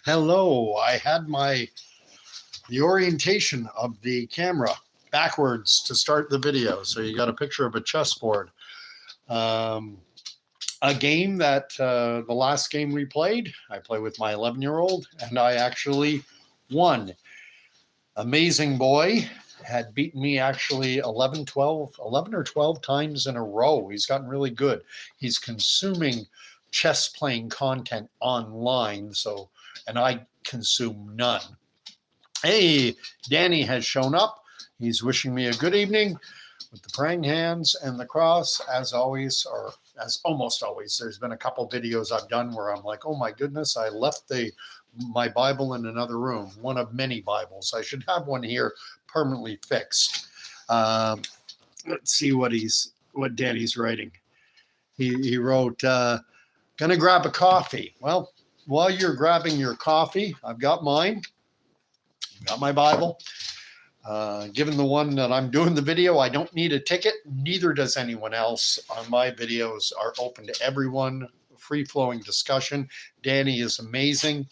Hello. I had the orientation of the camera backwards to start the video. So you got a picture of a chessboard. Um, a game that the last game we played, I play with my 11-year-old, and I actually won. Amazing boy had beaten me actually 11 or 12 times in a row. He's gotten really good. He's consuming chess playing content online, and I consume none. Hey, Danny has shown up. He's wishing me a good evening with the praying hands and the cross, as always, or as almost always. There's been a couple videos I've done where I'm like, oh my goodness, I left my Bible in another room, one of many Bibles. I should have one here permanently fixed. Let's see what Danny's writing. He wrote, gonna grab a coffee. Well, while you're grabbing your coffee, I've got mine. Got my Bible. Given the one that I'm doing the video, I don't need a ticket. Neither does anyone else. My videos are open to everyone. Free-flowing discussion. Danny is amazing.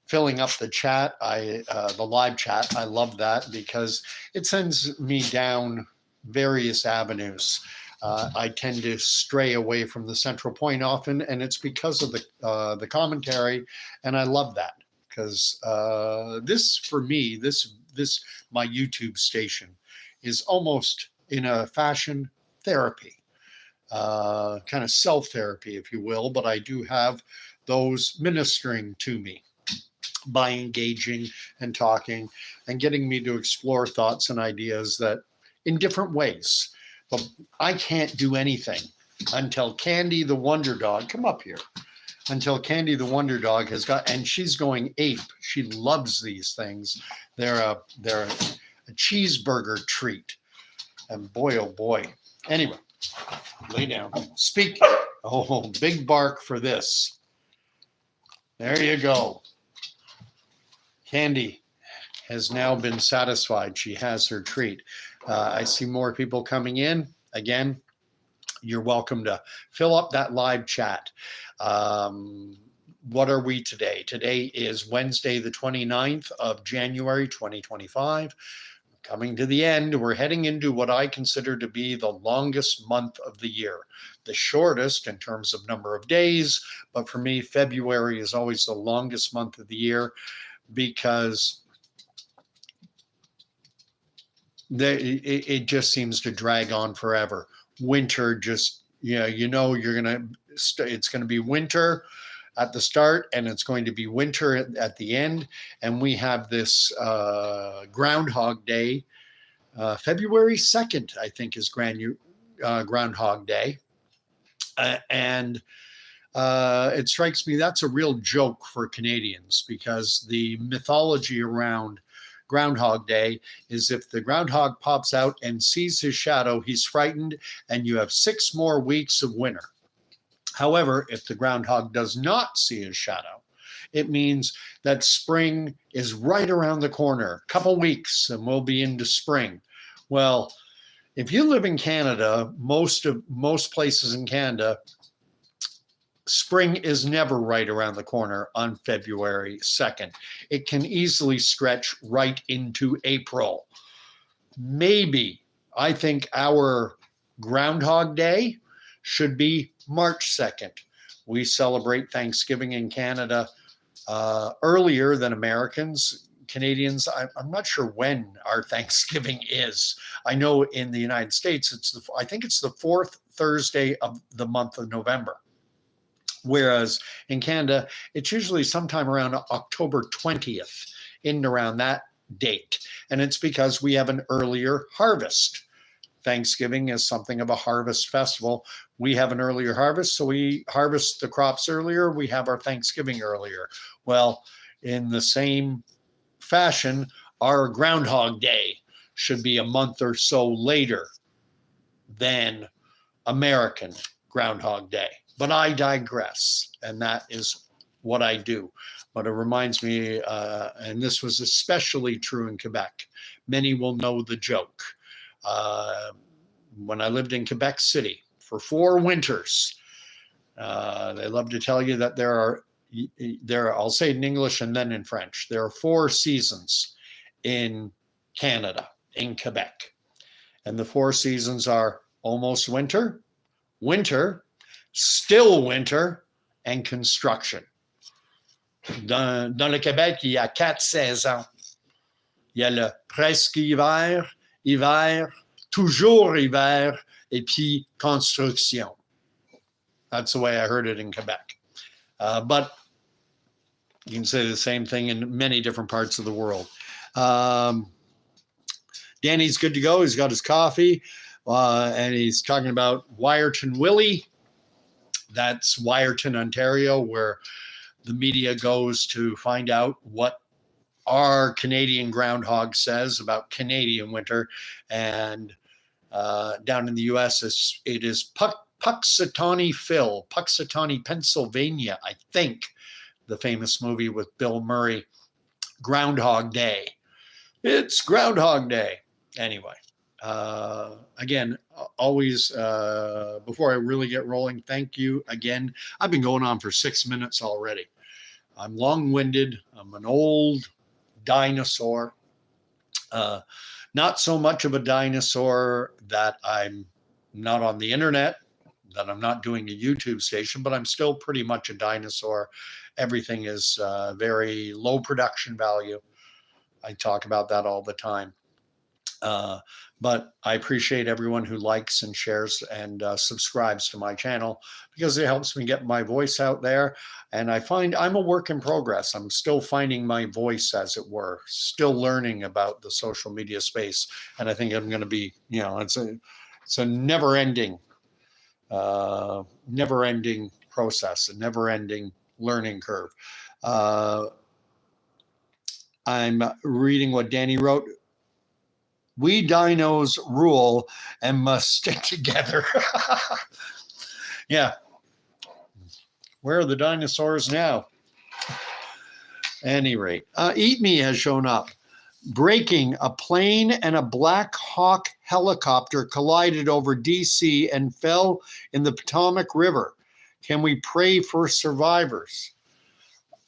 Filling up the chat, the live chat. I love that because it sends me down various avenues. I tend to stray away from the central point often, and it's because of the commentary, and I love that. Because this, for me, my YouTube station is almost in a fashion therapy, kind of self-therapy, if you will. But I do have those ministering to me by engaging and talking and getting me to explore thoughts and ideas that in different ways. But I can't do anything until Candy the Wonder Dog, come up here. Until Candy the Wonder Dog has got, and she's going ape. She loves these things. They're a cheeseburger treat. And boy, oh boy. Anyway, lay down. Speak. Oh, big bark for this. There you go. Candy has now been satisfied. She has her treat. I see more people coming in. Again, you're welcome to fill up that live chat. What are we today? Today is Wednesday, the 29th of January, 2025. Coming to the end, we're heading into what I consider to be the longest month of the year. The shortest in terms of number of days, but for me, February is always the longest month of the year because it just seems to drag on forever. Winter just, it's going to be winter at the start and it's going to be winter at the end. And we have this Groundhog Day. February 2nd, I think, is Groundhog Day. And it strikes me that's a real joke for Canadians because the mythology around Groundhog Day is if the groundhog pops out and sees his shadow, he's frightened, and you have 6 more weeks of winter. However, if the groundhog does not see his shadow, it means that spring is right around the corner. A couple weeks and we'll be into spring. Well, if you live in Canada, most places in Canada, spring is never right around the corner on February 2nd. It can easily stretch right into April. Maybe, I think our Groundhog Day should be March 2nd. We celebrate Thanksgiving in Canada earlier than Americans. Canadians, I'm not sure when our Thanksgiving is. I know in the United States, I think it's the 4th Thursday of the month of November. Whereas in Canada, it's usually sometime around October 20th, in and around that date. And it's because we have an earlier harvest. Thanksgiving is something of a harvest festival. We have an earlier harvest, so we harvest the crops earlier. We have our Thanksgiving earlier. Well, in the same fashion, our Groundhog Day should be a month or so later than American Groundhog Day. But I digress, and that is what I do. But it reminds me, and this was especially true in Quebec, many will know the joke. When I lived in Quebec City for 4 winters, they love to tell you that there are I'll say it in English and then in French. There are 4 seasons in Canada, in Quebec. And the 4 seasons are almost winter, winter, still winter, and construction. Dans le Québec, il y a 4 saisons. Il y a le presque hiver, hiver, toujours hiver, et puis construction. That's the way I heard it in Quebec. But you can say the same thing in many different parts of the world. Danny's good to go. He's got his coffee, and he's talking about Wiarton Willie. That's Wiarton, Ontario, where the media goes to find out what our Canadian groundhog says about Canadian winter. And down in the U.S., it is Punxsutawney Phil, Punxsutawney, Pennsylvania, I think, the famous movie with Bill Murray, Groundhog Day. It's Groundhog Day. Anyway, again, always, before I really get rolling, thank you again. I've been going on for 6 minutes already. I'm long-winded. I'm an old dinosaur. Not so much of a dinosaur that I'm not on the internet, that I'm not doing a YouTube station, but I'm still pretty much a dinosaur. Everything is very low production value. I talk about that all the time. But I appreciate everyone who likes and shares and subscribes to my channel, because it helps me get my voice out there. And I find I'm a work in progress. I'm still finding my voice, as it were, still learning about the social media space. And I think I'm going to be, it's a never-ending process, a never-ending learning curve. I'm reading what Danny wrote. We dinos rule and must stick together. Yeah. Where are the dinosaurs now? Any rate, Eat Me has shown up. Breaking: a plane and a Black Hawk helicopter collided over DC and fell in the Potomac River. Can we pray for survivors?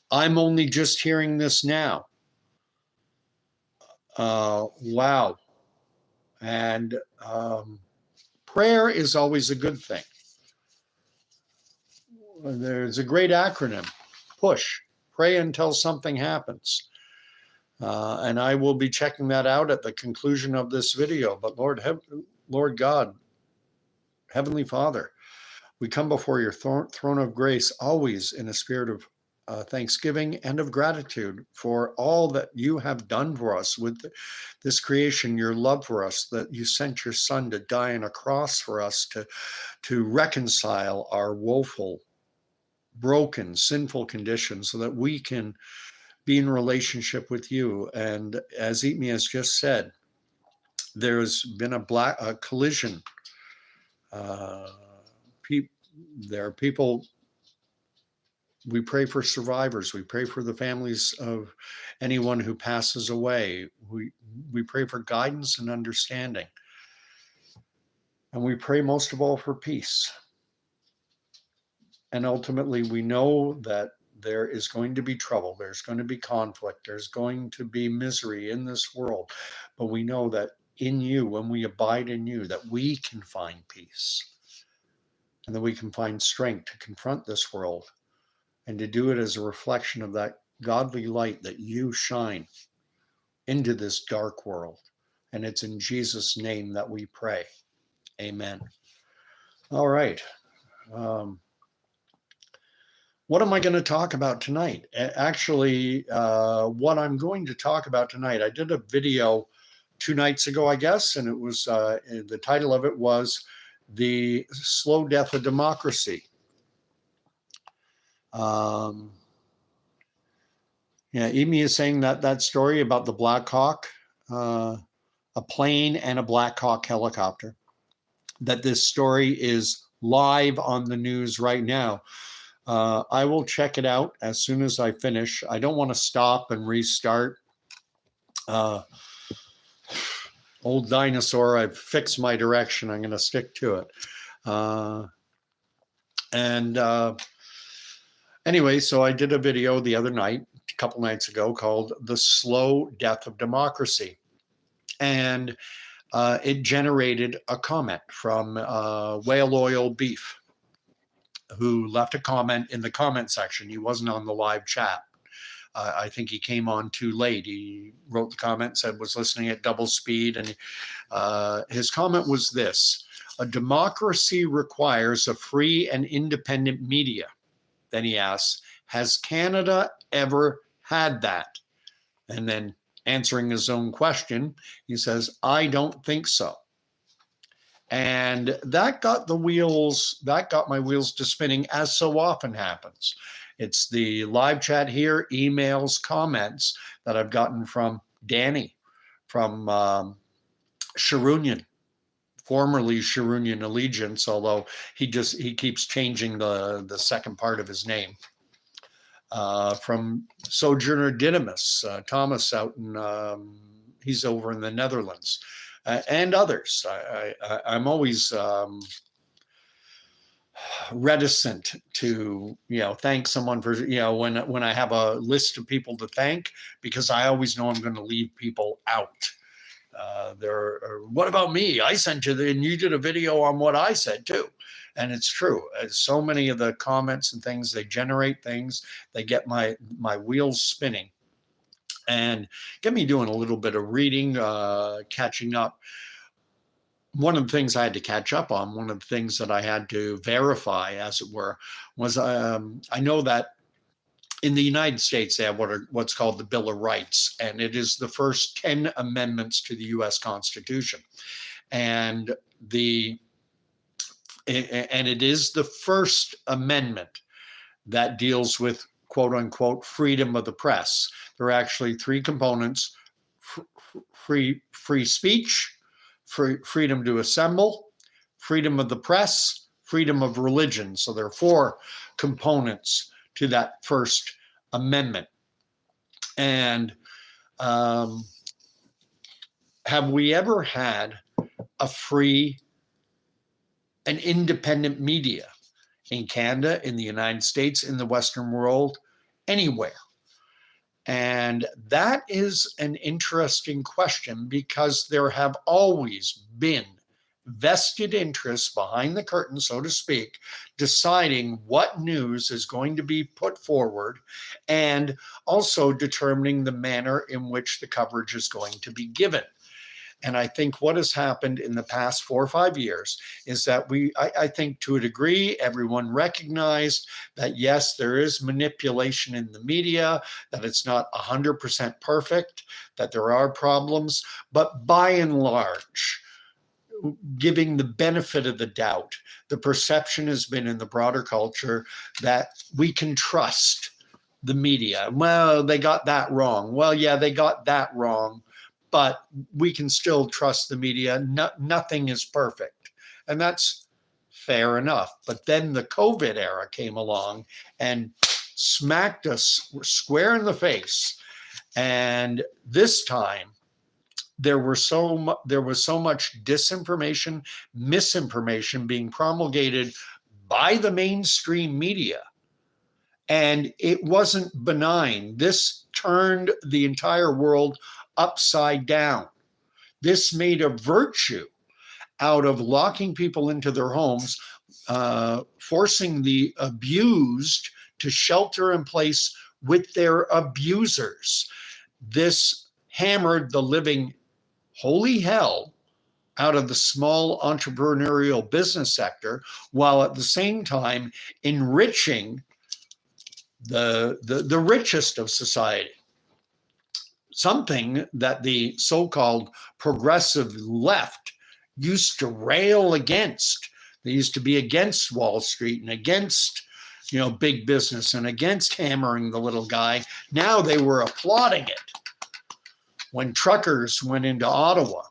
I'm only just hearing this now. Wow. And prayer is always a good thing. There's a great acronym, PUSH, pray until something happens. And I will be checking that out at the conclusion of this video. But Lord God, Heavenly Father, we come before your throne of grace always in a spirit of thanksgiving and of gratitude for all that you have done for us with this creation, your love for us, that you sent your son to die on a cross for us to reconcile our woeful, broken, sinful condition so that we can be in relationship with you. And as Eat Me has just said, there's been a collision. There are people. We pray for survivors. We pray for the families of anyone who passes away. We pray for guidance and understanding. And we pray most of all for peace. And ultimately, we know that there is going to be trouble. There's going to be conflict. There's going to be misery in this world. But we know that in you, when we abide in you, that we can find peace. And that we can find strength to confront this world, and to do it as a reflection of that godly light that you shine into this dark world. And it's in Jesus' name that we pray. Amen. All right. What am I going to talk about tonight? Actually, what I'm going to talk about tonight, I did a video 2 nights ago, I guess, and it was, the title of it was The Slow Death of Democracy. Amy is saying that story about the Black Hawk, a plane and a Black Hawk helicopter, that this story is live on the news right now. I will check it out as soon as I finish. I don't want to stop and restart. Old dinosaur, I've fixed my direction. I'm going to stick to it. Anyway, so I did a video the other night, a couple nights ago, called The Slow Death of Democracy. And it generated a comment from Whale Oil Beef, who left a comment in the comment section. He wasn't on the live chat. I think he came on too late. He wrote the comment, said was listening at double speed. And his comment was this: a democracy requires a free and independent media. Then he asks, has Canada ever had that? And then answering his own question, he says, I don't think so. And that got my wheels to spinning, as so often happens. It's the live chat here, emails, comments that I've gotten from Danny, from Sharunian, formerly Sharunian Allegiance, although he keeps changing the second part of his name. From Sojourner Didymus, Thomas out in, he's over in the Netherlands, and others. I'm always reticent to, thank someone for, when I have a list of people to thank, because I always know I'm going to leave people out. What about me? I sent you and you did a video on what I said too. And it's true. So many of the comments and things, they generate things, they get my wheels spinning and get me doing a little bit of reading, catching up. One of the things I had to catch up on, one of the things that I had to verify, as it were, was I know that in the United States, they have what's called the Bill of Rights, and it is the first 10 amendments to the U.S. Constitution. And it is the first amendment that deals with, quote unquote, freedom of the press. There are actually three components: free speech, freedom to assemble, freedom of the press, freedom of religion. So there are four components to that first amendment. And have we ever had a free and independent media in Canada, in the United States, in the Western world, anywhere? And that is an interesting question, because there have always been vested interests behind the curtain, so to speak, deciding what news is going to be put forward, and also determining the manner in which the coverage is going to be given. And I think what has happened in the past 4 or 5 years is that I think to a degree, everyone recognized that, yes, there is manipulation in the media, that it's not 100% perfect, that there are problems, but by and large, giving the benefit of the doubt, the perception has been in the broader culture that we can trust the media. Well, they got that wrong. Well, yeah, they got that wrong, but we can still trust the media. Nothing is perfect. And that's fair enough. But then the COVID era came along and smacked us square in the face. And this time, there was so much disinformation, misinformation being promulgated by the mainstream media. And it wasn't benign. This turned the entire world upside down. This made a virtue out of locking people into their homes, forcing the abused to shelter in place with their abusers. This hammered the living holy hell out of the small entrepreneurial business sector, while at the same time enriching the richest of society. Something that the so-called progressive left used to rail against. They used to be against Wall Street and against, big business and against hammering the little guy. Now they were applauding it. When truckers went into Ottawa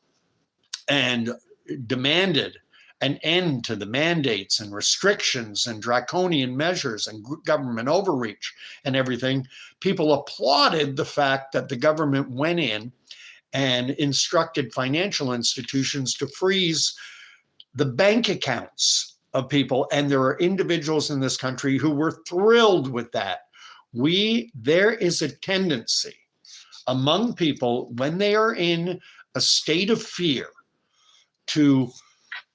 and demanded an end to the mandates and restrictions and draconian measures and government overreach and everything, people applauded the fact that the government went in and instructed financial institutions to freeze the bank accounts of people, and there are individuals in this country who were thrilled with that. There is a tendency among people when they are in a state of fear to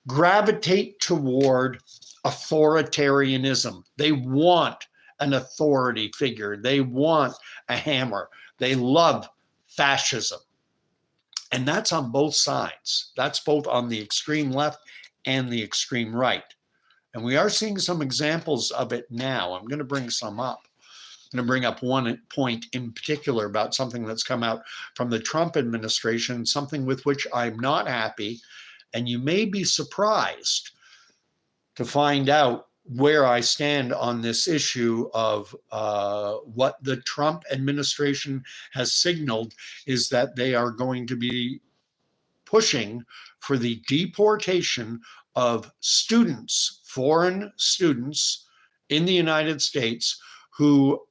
gravitate toward authoritarianism. They want an authority figure. They want a hammer. They love fascism. And that's on both sides. That's both on the extreme left and the extreme right. And we are seeing some examples of it now. I'm going to bring some up. I'm going to bring up one point in particular about something that's come out from the Trump administration, something with which I'm not happy. And you may be surprised to find out where I stand on this issue of what the Trump administration has signaled is that they are going to be pushing for the deportation of students, foreign students in the United States who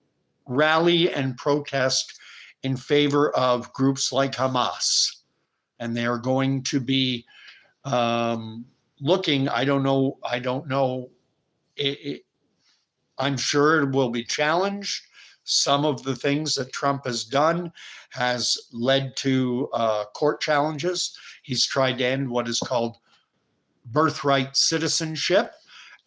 rally and protest in favor of groups like Hamas. And they are going to be looking, I don't know. I'm sure it will be challenged. Some of the things that Trump has done has led to court challenges. He's tried to end what is called birthright citizenship,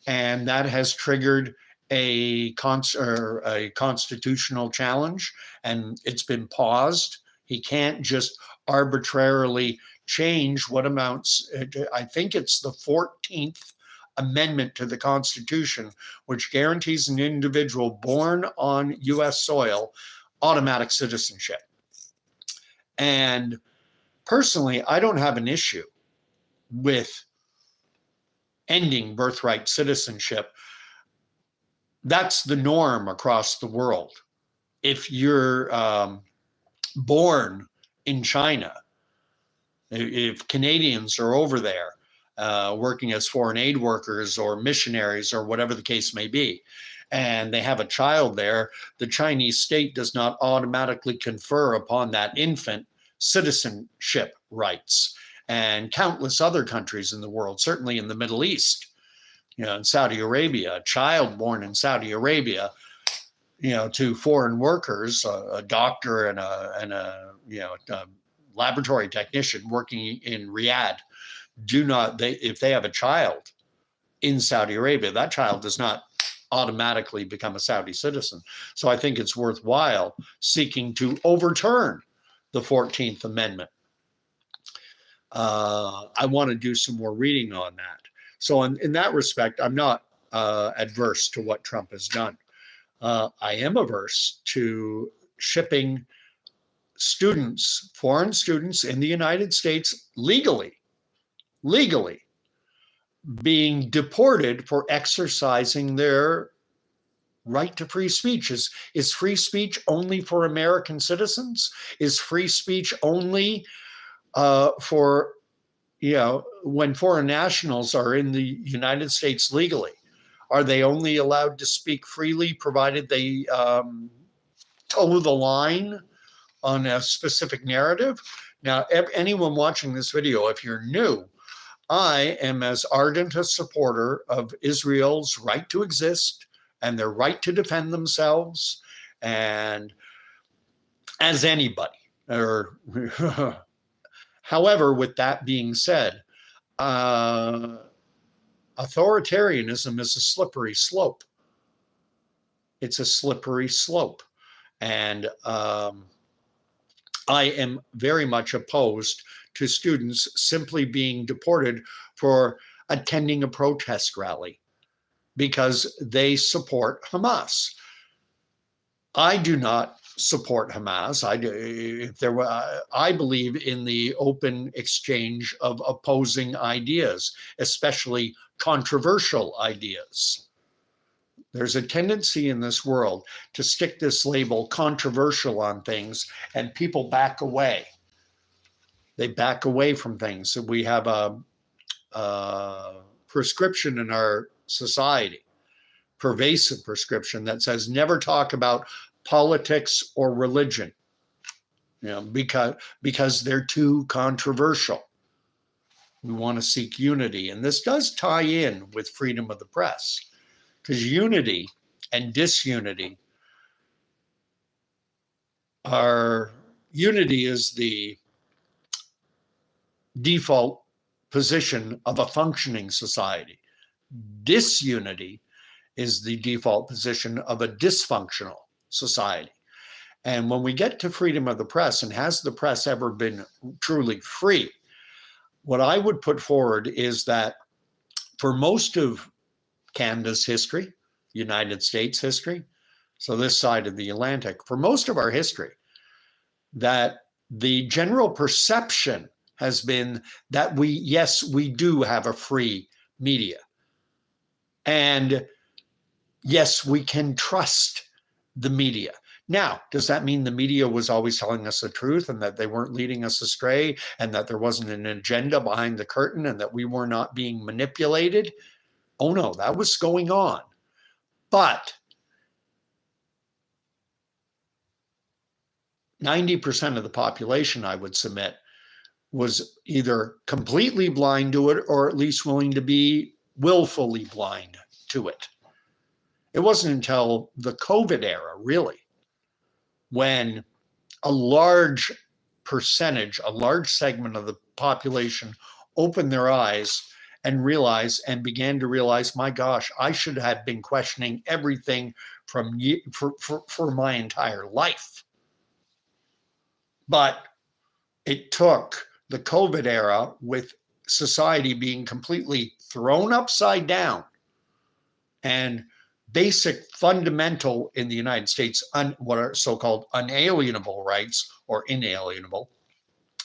and that has triggered a constitutional challenge, and it's been paused. He can't just arbitrarily change what amounts, I think it's the 14th Amendment to the Constitution, which guarantees an individual born on US soil automatic citizenship. And personally, I don't have an issue with ending birthright citizenship. That's the norm across the world. If you're born in China, if Canadians are over there working as foreign aid workers or missionaries or whatever the case may be, and they have a child there, the Chinese state does not automatically confer upon that infant citizenship rights. And countless other countries in the world, certainly in the Middle East, in Saudi Arabia, a child born in Saudi Arabia, to foreign workers, a doctor and a laboratory technician working in Riyadh, if they have a child in Saudi Arabia, that child does not automatically become a Saudi citizen. So I think it's worthwhile seeking to overturn the 14th Amendment. I want to do some more reading on that. So in that respect, I'm not adverse to what Trump has done. I am averse to shipping students, foreign students in the United States legally, being deported for exercising their right to free speech. Is free speech only for American citizens? Is free speech only for, when foreign nationals are in the United States legally? Are they only allowed to speak freely provided they toe the line on a specific narrative? Now, anyone watching this video, if you're new, I am as ardent a supporter of Israel's right to exist and their right to defend themselves, and as anybody. However, with that being said, authoritarianism is a slippery slope. It's a slippery slope. And I am very much opposed to students simply being deported for attending a protest rally because they support Hamas. I do not support Hamas. I believe in the open exchange of opposing ideas, especially controversial ideas. There's a tendency in this world to stick this label controversial on things, and people back away. They back away from things. So we have a prescription in our society, pervasive prescription, that says never talk about politics or religion, because they're too controversial. We want to seek unity. And this does tie in with freedom of the press, because unity and disunity unity is the default position of a functioning society. Disunity is the default position of a dysfunctional society. And when we get to freedom of the press, and has the press ever been truly free, what I would put forward is that for most of Canada's history, United States history, so this side of the Atlantic, for most of our history, that the general perception has been that yes, we do have a free media. And yes, we can trust the media. Now, does that mean the media was always telling us the truth and that they weren't leading us astray and that there wasn't an agenda behind the curtain and that we were not being manipulated? Oh no, that was going on. But 90% of the population, I would submit, was either completely blind to it or at least willing to be willfully blind to it. It wasn't until the COVID era, really, when a large percentage, a large segment of the population opened their eyes and realized and began to realize, my gosh, I should have been questioning everything for my entire life. But it took the COVID era, with society being completely thrown upside down and basic fundamental in the United States, what are so-called unalienable rights or inalienable.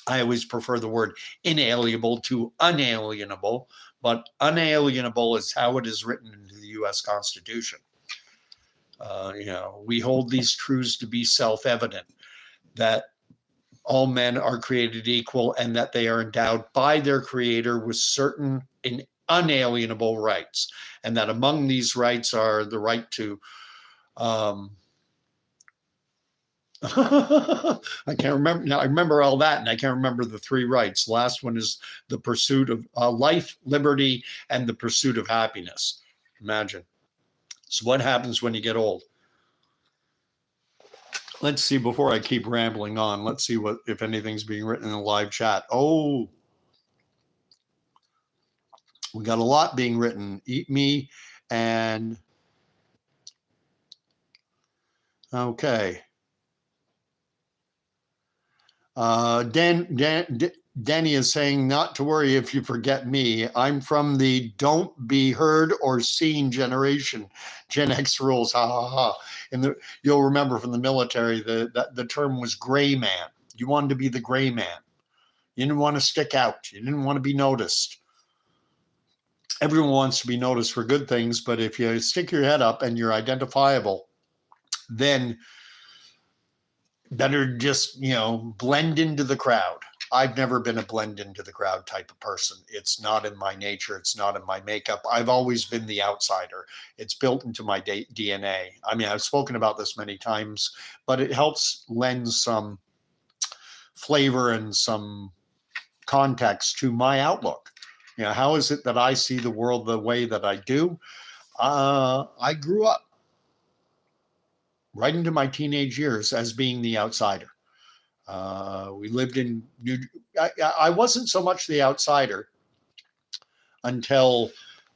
I always prefer the word inalienable to unalienable, but unalienable is how it is written into the U.S. Constitution. We hold these truths to be self-evident, that all men are created equal and that they are endowed by their creator with certain unalienable rights. And that among these rights are the right to, I can't remember now. I remember all that, and I can't remember the three rights. The last one is the pursuit of life, liberty, and the pursuit of happiness. Imagine. So what happens when you get old? Let's see, before I keep rambling on, let's see if anything's being written in the live chat. Oh, we got a lot being written. Eat me and okay. Danny is saying, not to worry if you forget me. I'm from the don't be heard or seen generation. Gen X rules, ha ha ha. And you'll remember from the military, the term was gray man. You wanted to be the gray man. You didn't want to stick out. You didn't want to be noticed. Everyone wants to be noticed for good things, but if you stick your head up and you're identifiable, then better just, blend into the crowd. I've never been a blend into the crowd type of person. It's not in my nature. It's not in my makeup. I've always been the outsider. It's built into my DNA. I mean, I've spoken about this many times, but it helps lend some flavor and some context to my outlook. How is it that I see the world the way that I do? I grew up right into my teenage years as being the outsider. We lived in I wasn't so much the outsider until,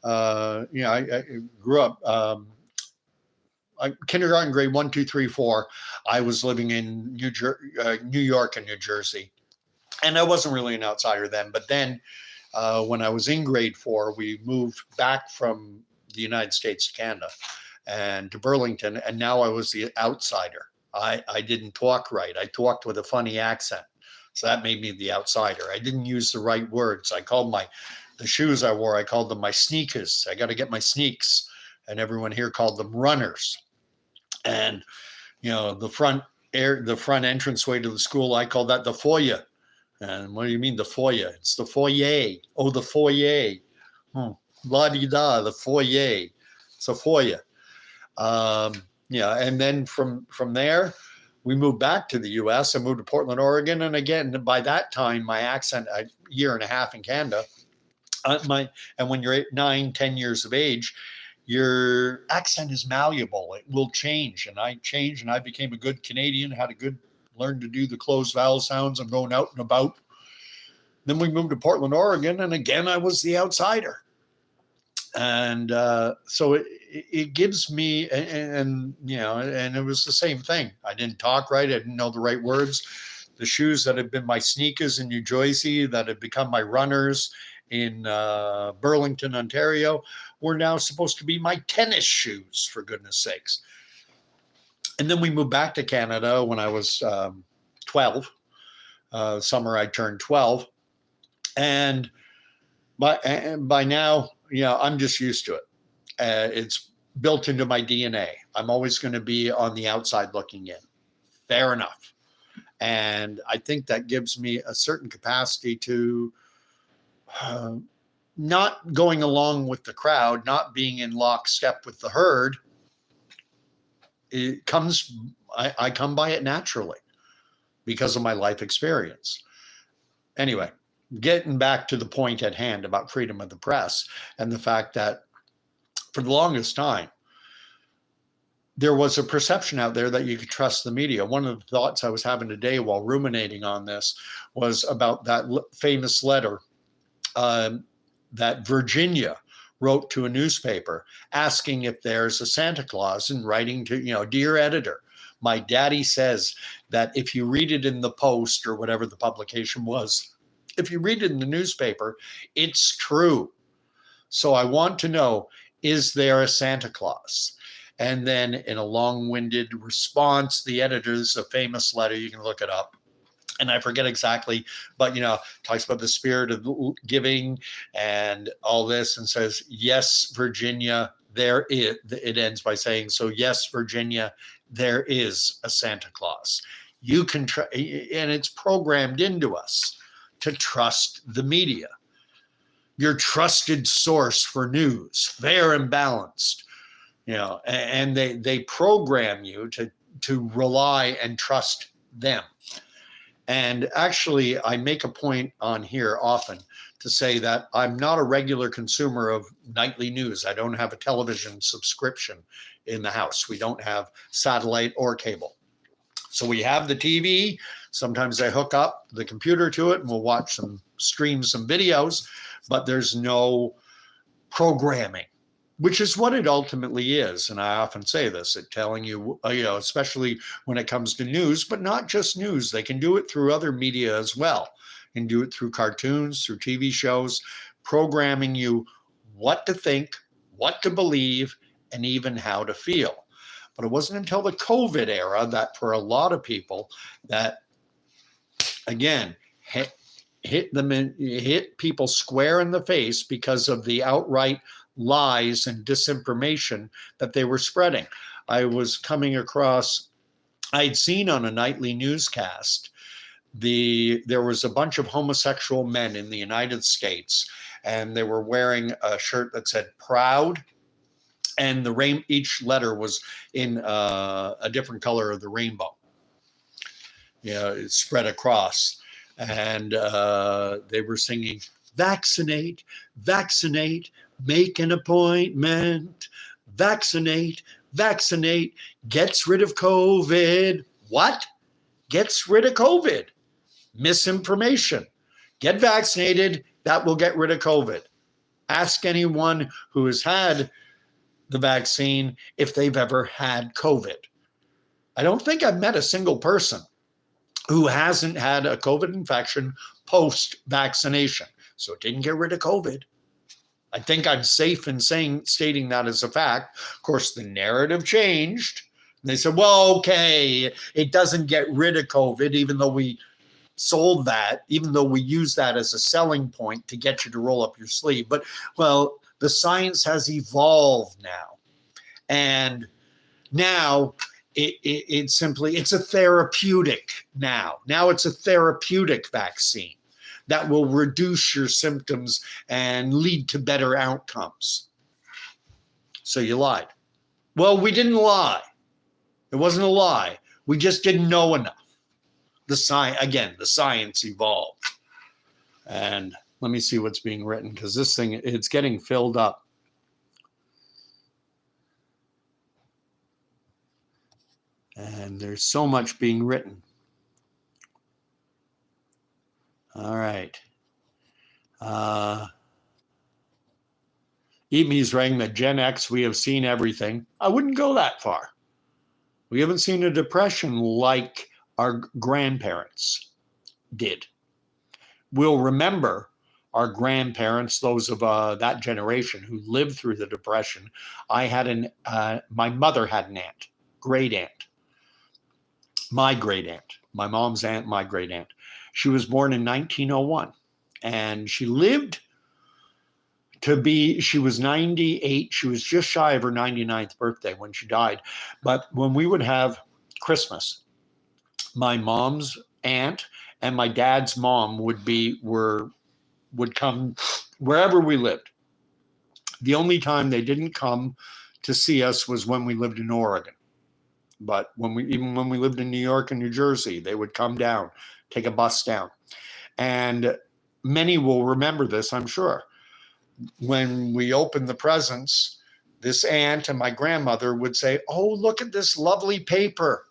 I grew up, kindergarten grade 1, 2, 3, 4. I was living in New York and New Jersey. And I wasn't really an outsider then. But then when I was in grade 4, we moved back from the United States to Canada and to Burlington. And now I was the outsider. I didn't talk right. I talked with a funny accent. So that made me the outsider. I didn't use the right words. I called the shoes I wore, I called them my sneakers. I got to get my sneaks. And everyone here called them runners. And, the front entranceway to the school, I called that the foyer. And what do you mean the foyer? It's the foyer. Oh, the foyer. La-di-da, the foyer. It's a foyer. And then from there, we moved back to the U.S. I moved to Portland, Oregon. And again, by that time, my accent, a year and a half in Canada, And when you're 8, 9, 10 years of age, your accent is malleable. It will change. And I changed and I became a good Canadian, learned to do the closed vowel sounds. I'm going out and about. Then we moved to Portland, Oregon. And again, I was the outsider. And so it gives me, and it was the same thing. I didn't talk right. I didn't know the right words. The shoes that had been my sneakers in New Jersey, that had become my runners in Burlington, Ontario, were now supposed to be my tennis shoes, for goodness sakes. And then we moved back to Canada when I was 12. Summer I turned 12. And by now, I'm just used to it. It's built into my DNA. I'm always going to be on the outside looking in. Fair enough. And I think that gives me a certain capacity to not going along with the crowd, not being in lockstep with the herd. I come by it naturally because of my life experience. Anyway, getting back to the point at hand about freedom of the press and the fact that for the longest time, there was a perception out there that you could trust the media. One of the thoughts I was having today while ruminating on this was about that famous letter that Virginia wrote to a newspaper asking if there's a Santa Claus, and writing to, dear editor, my daddy says that if you read it in the Post or whatever the publication was, if you read it in the newspaper, it's true. So I want to know, is there a Santa Claus? And then in a long-winded response, the editor's a famous letter, you can look it up. And I forget exactly, but, talks about the spirit of giving and all this, and says, yes, Virginia, there is, it ends by saying, so yes, Virginia, there is a Santa Claus. You can, and it's programmed into us to trust the media, your trusted source for news, fair and balanced, and they program you to rely and trust them. And actually, I make a point on here often to say that I'm not a regular consumer of nightly news. I don't have a television subscription in the house. We don't have satellite or cable. So we have the TV. Sometimes I hook up the computer to it and we'll stream some videos, but there's no programming, which is what it ultimately is. And I often say this, it telling you, especially when it comes to news, but not just news. They can do it through other media as well, and do it through cartoons, through TV shows, programming you what to think, what to believe, and even how to feel. But it wasn't until the COVID era that for a lot of people that, again, hit people square in the face because of the outright lies and disinformation that they were spreading. I was coming across, I'd seen on a nightly newscast, there was a bunch of homosexual men in the United States, and they were wearing a shirt that said proud, and each letter was in a different color of the rainbow. It spread across, and they were singing, vaccinate, vaccinate, make an appointment, vaccinate, vaccinate, gets rid of COVID. What? Gets rid of COVID. Misinformation. Get vaccinated, that will get rid of COVID. Ask anyone who has had the vaccine if they've ever had COVID. I don't think I've met a single person who hasn't had a COVID infection post-vaccination. So it didn't get rid of COVID. I think I'm safe in stating that as a fact. Of course, the narrative changed. They said, well, okay, it doesn't get rid of COVID, even though we sold that, even though we use that as a selling point to get you to roll up your sleeve. But, well, the science has evolved now. And now it's a therapeutic now. Now it's a therapeutic vaccine that will reduce your symptoms and lead to better outcomes. So you lied. Well, we didn't lie. It wasn't a lie. We just didn't know enough. The science evolved. And Let me see what's being written, because this thing, it's getting filled up. And there's so much being written. All right. Eat Me's writing that Gen X, we have seen everything. I wouldn't go that far. We haven't seen a depression like our grandparents did. We'll remember our grandparents, those of that generation who lived through the Depression. My mother had an aunt, great aunt, my great aunt, my mom's aunt, my great aunt. She was born in 1901, and she lived she was 98. She was just shy of her 99th birthday when she died. But when we would have Christmas, my mom's aunt and my dad's mom would come wherever we lived. The only time they didn't come to see us was when we lived in Oregon. But even when we lived in New York and New Jersey, they would come down, take a bus down. And many will remember this, I'm sure. When we opened the presents, this aunt and my grandmother would say, "Oh, look at this lovely paper."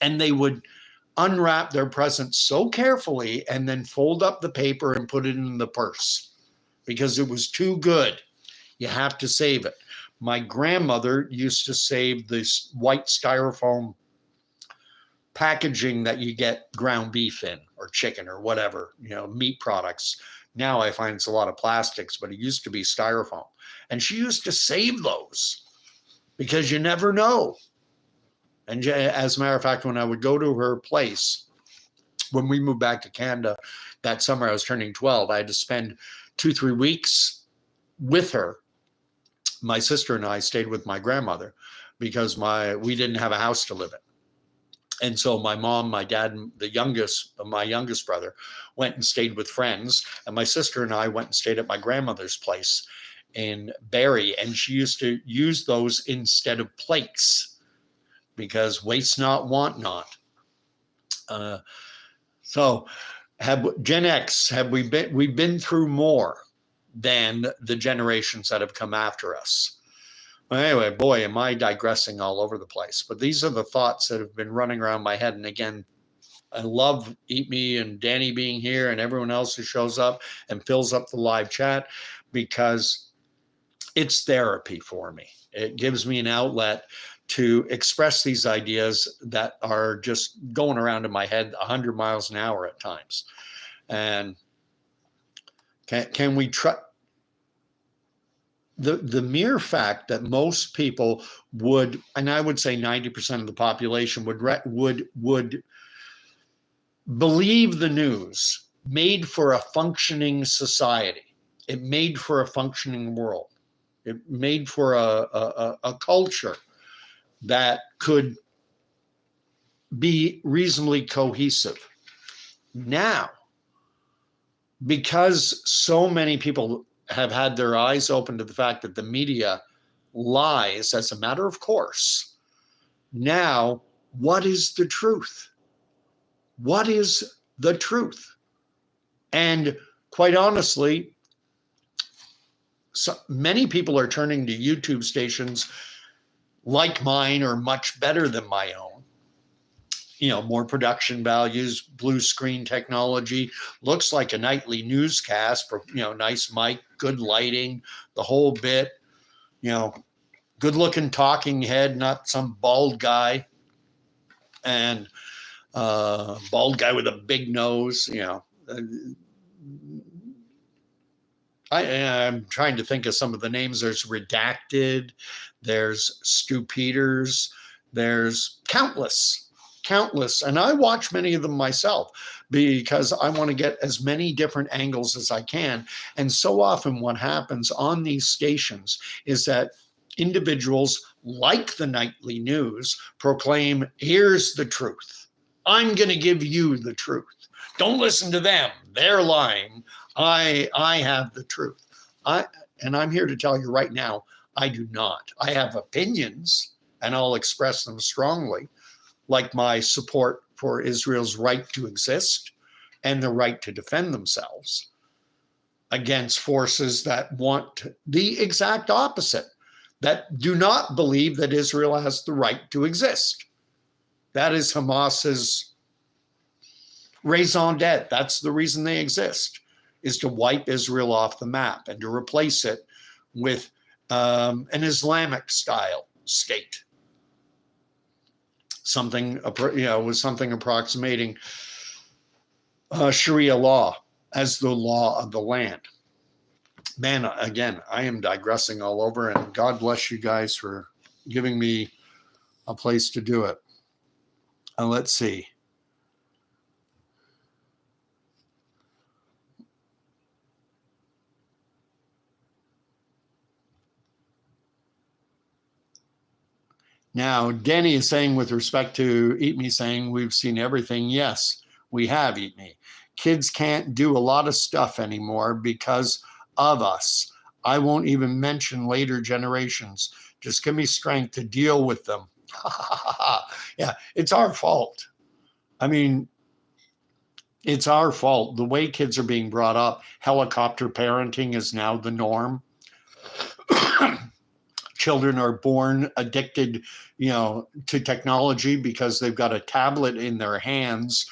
And they would unwrap their presents so carefully and then fold up the paper and put it in the purse because it was too good. You have to save it. My grandmother used to save this white styrofoam packaging that you get ground beef in or chicken or whatever, meat products. Now I find it's a lot of plastics, but it used to be styrofoam. And she used to save those because you never know. And as a matter of fact, when I would go to her place, when we moved back to Canada that summer, I was turning 12. I had to spend 2-3 weeks with her. My sister and I stayed with my grandmother because we didn't have a house to live in. And so my mom, my dad, and my youngest brother went and stayed with friends. And my sister and I went and stayed at my grandmother's place in Barrie. And she used to use those instead of plates because waste not, want not. So Gen X, we've been through more than the generations that have come after us. Anyway, boy, am I digressing all over the place. But these are the thoughts that have been running around my head. And again, I love Eat Me and Danny being here and everyone else who shows up and fills up the live chat because it's therapy for me. It gives me an outlet to express these ideas that are just going around in my head 100 miles an hour at times. And can we try? The mere fact that most people would, and I would say 90% of the population would believe the news made for a functioning society. It made for a functioning world. It made for a culture that could be reasonably cohesive. Now, because so many people have had their eyes open to the fact that the media lies as a matter of course. Now, what is the truth? What is the truth? And quite honestly, so many people are turning to YouTube stations like mine or much better than my own. More production values, blue screen technology, looks like a nightly newscast, nice mic, good lighting, the whole bit, good looking talking head, not some bald guy and bald guy with a big nose, I'm trying to think of some of the names. There's Redacted, there's Stu Peters, there's countless. And I watch many of them myself because I want to get as many different angles as I can. And so often what happens on these stations is that individuals like the nightly news proclaim, here's the truth. I'm going to give you the truth. Don't listen to them. They're lying. I have the truth. And I'm here to tell you right now, I do not. I have opinions and I'll express them strongly, like my support for Israel's right to exist and the right to defend themselves. against forces that want the exact opposite, that do not believe that Israel has the right to exist. That is Hamas's raison d'etre. That's the reason they exist, is to wipe Israel off the map and to replace it with an Islamic style state. Something, with something approximating Sharia law as the law of the land. Man, again, I am digressing all over, and God bless you guys for giving me a place to do it. Let's see. Now, Danny is saying, with respect to Eat Me, saying we've seen everything. Yes, we have, Eat Me. Kids can't do a lot of stuff anymore because of us. I won't even mention later generations. Just give me strength to deal with them. Yeah, it's our fault. I mean, it's our fault. The way kids are being brought up, helicopter parenting is now the norm. Children are born addicted, to technology because they've got a tablet in their hands.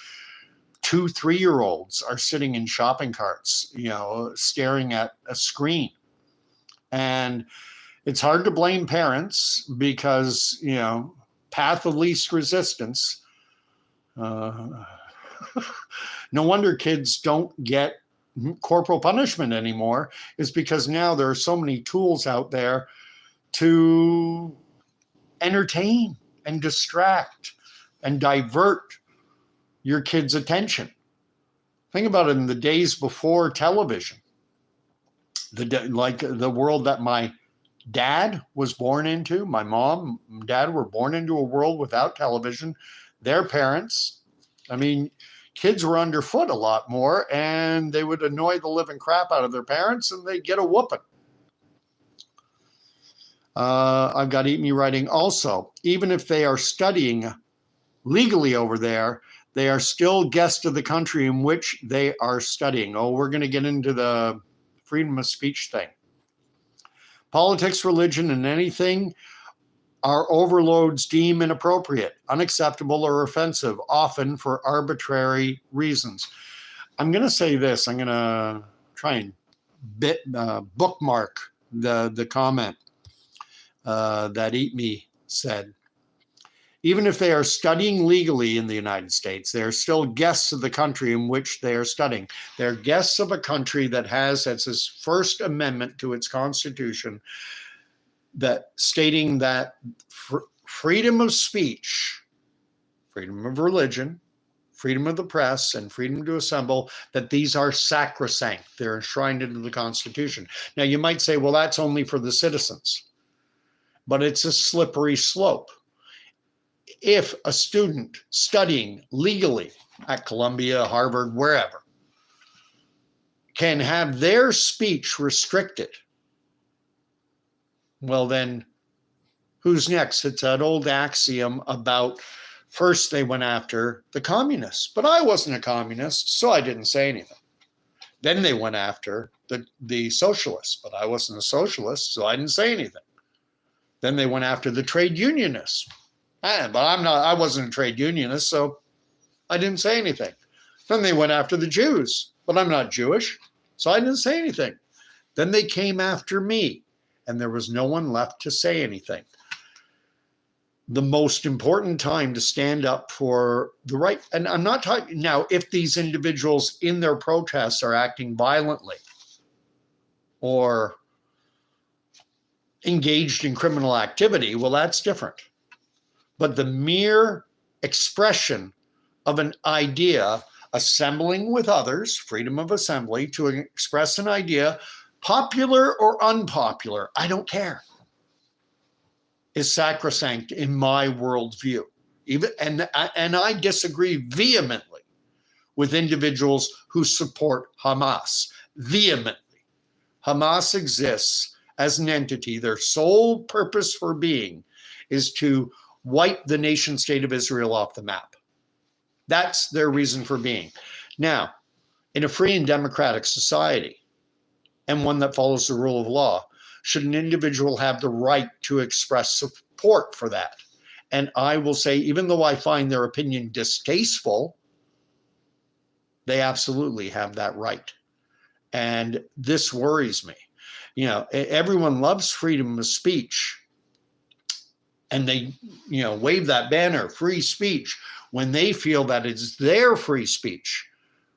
2-3-year-olds are sitting in shopping carts, staring at a screen. And it's hard to blame parents because, path of least resistance. No wonder kids don't get corporal punishment anymore, is because now there are so many tools out there to entertain and distract and divert your kids' attention. Think about it, in the days before television, the world that my dad was born into, my mom and dad were born into a world without television. Their parents, kids were underfoot a lot more, and they would annoy the living crap out of their parents, and they'd get a whooping. I've got Eat Me writing also, even if they are studying legally over there, they are still guests of the country in which they are studying. Oh, we're going to get into the freedom of speech thing. Politics, religion, and anything our overlords deem inappropriate, unacceptable, or offensive, often for arbitrary reasons. I'm going to say this. I'm going to try and bookmark the comment that Eat Me said. Even if they are studying legally in the United States, they are still guests of the country in which they are studying. They're guests of a country that has, as its First Amendment to its Constitution, that stating that freedom of speech, freedom of religion, freedom of the press, and freedom to assemble, that these are sacrosanct. They're enshrined into the Constitution. Now, you might say, well, that's only for the citizens. But it's a slippery slope. If a student studying legally at Columbia, Harvard, wherever, can have their speech restricted, well then, who's next? It's that old axiom about first they went after the communists, but I wasn't a communist, so I didn't say anything. Then they went after the socialists, but I wasn't a socialist, so I didn't say anything. Then they went after the trade unionists. But I wasn't a trade unionist, so I didn't say anything. Then they went after the Jews, but I'm not Jewish, so I didn't say anything. Then they came after me, and there was no one left to say anything. The most important time to stand up for the right, and I'm not talking now, if these individuals in their protests are acting violently or engaged in criminal activity, well, that's different. But the mere expression of an idea, assembling with others, freedom of assembly, to express an idea, popular or unpopular, I don't care, is sacrosanct in my worldview. And I disagree vehemently with individuals who support Hamas. Vehemently. Hamas exists as an entity. Their sole purpose for being is to wipe the nation state of Israel off the map. That's their reason for being. Now, in a free and democratic society, and one that follows the rule of law. Should an individual have the right to express support for that? And I will say, even though I find their opinion distasteful, they absolutely have that right. And this worries me. You know, everyone loves freedom of speech, and they, you know, wave that banner, free speech, when they feel that it's their free speech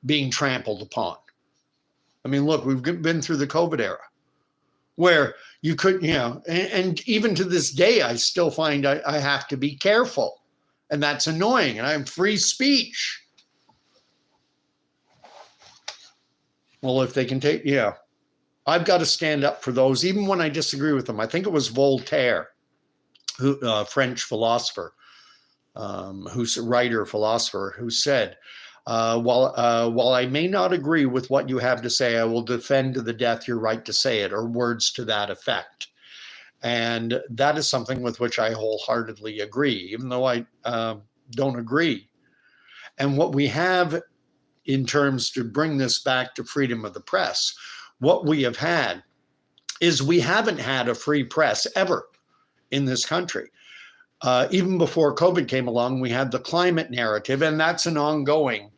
being trampled upon. I mean, look, we've been through the COVID era where you could, you know, and even to this day, I still find I have to be careful, and that's annoying, and I'm free speech. Well, if they can take, yeah, I've got to stand up for those, even when I disagree with them. I think it was Voltaire, who, French philosopher, who's a writer, philosopher, who said, while I may not agree with what you have to say, I will defend to the death your right to say it, or words to that effect. And that is something with which I wholeheartedly agree, even though I don't agree. And what we have in terms to bring this back to freedom of the press, what we have had is we haven't had a free press ever in this country. Even before COVID came along, we had the climate narrative, and that's an ongoing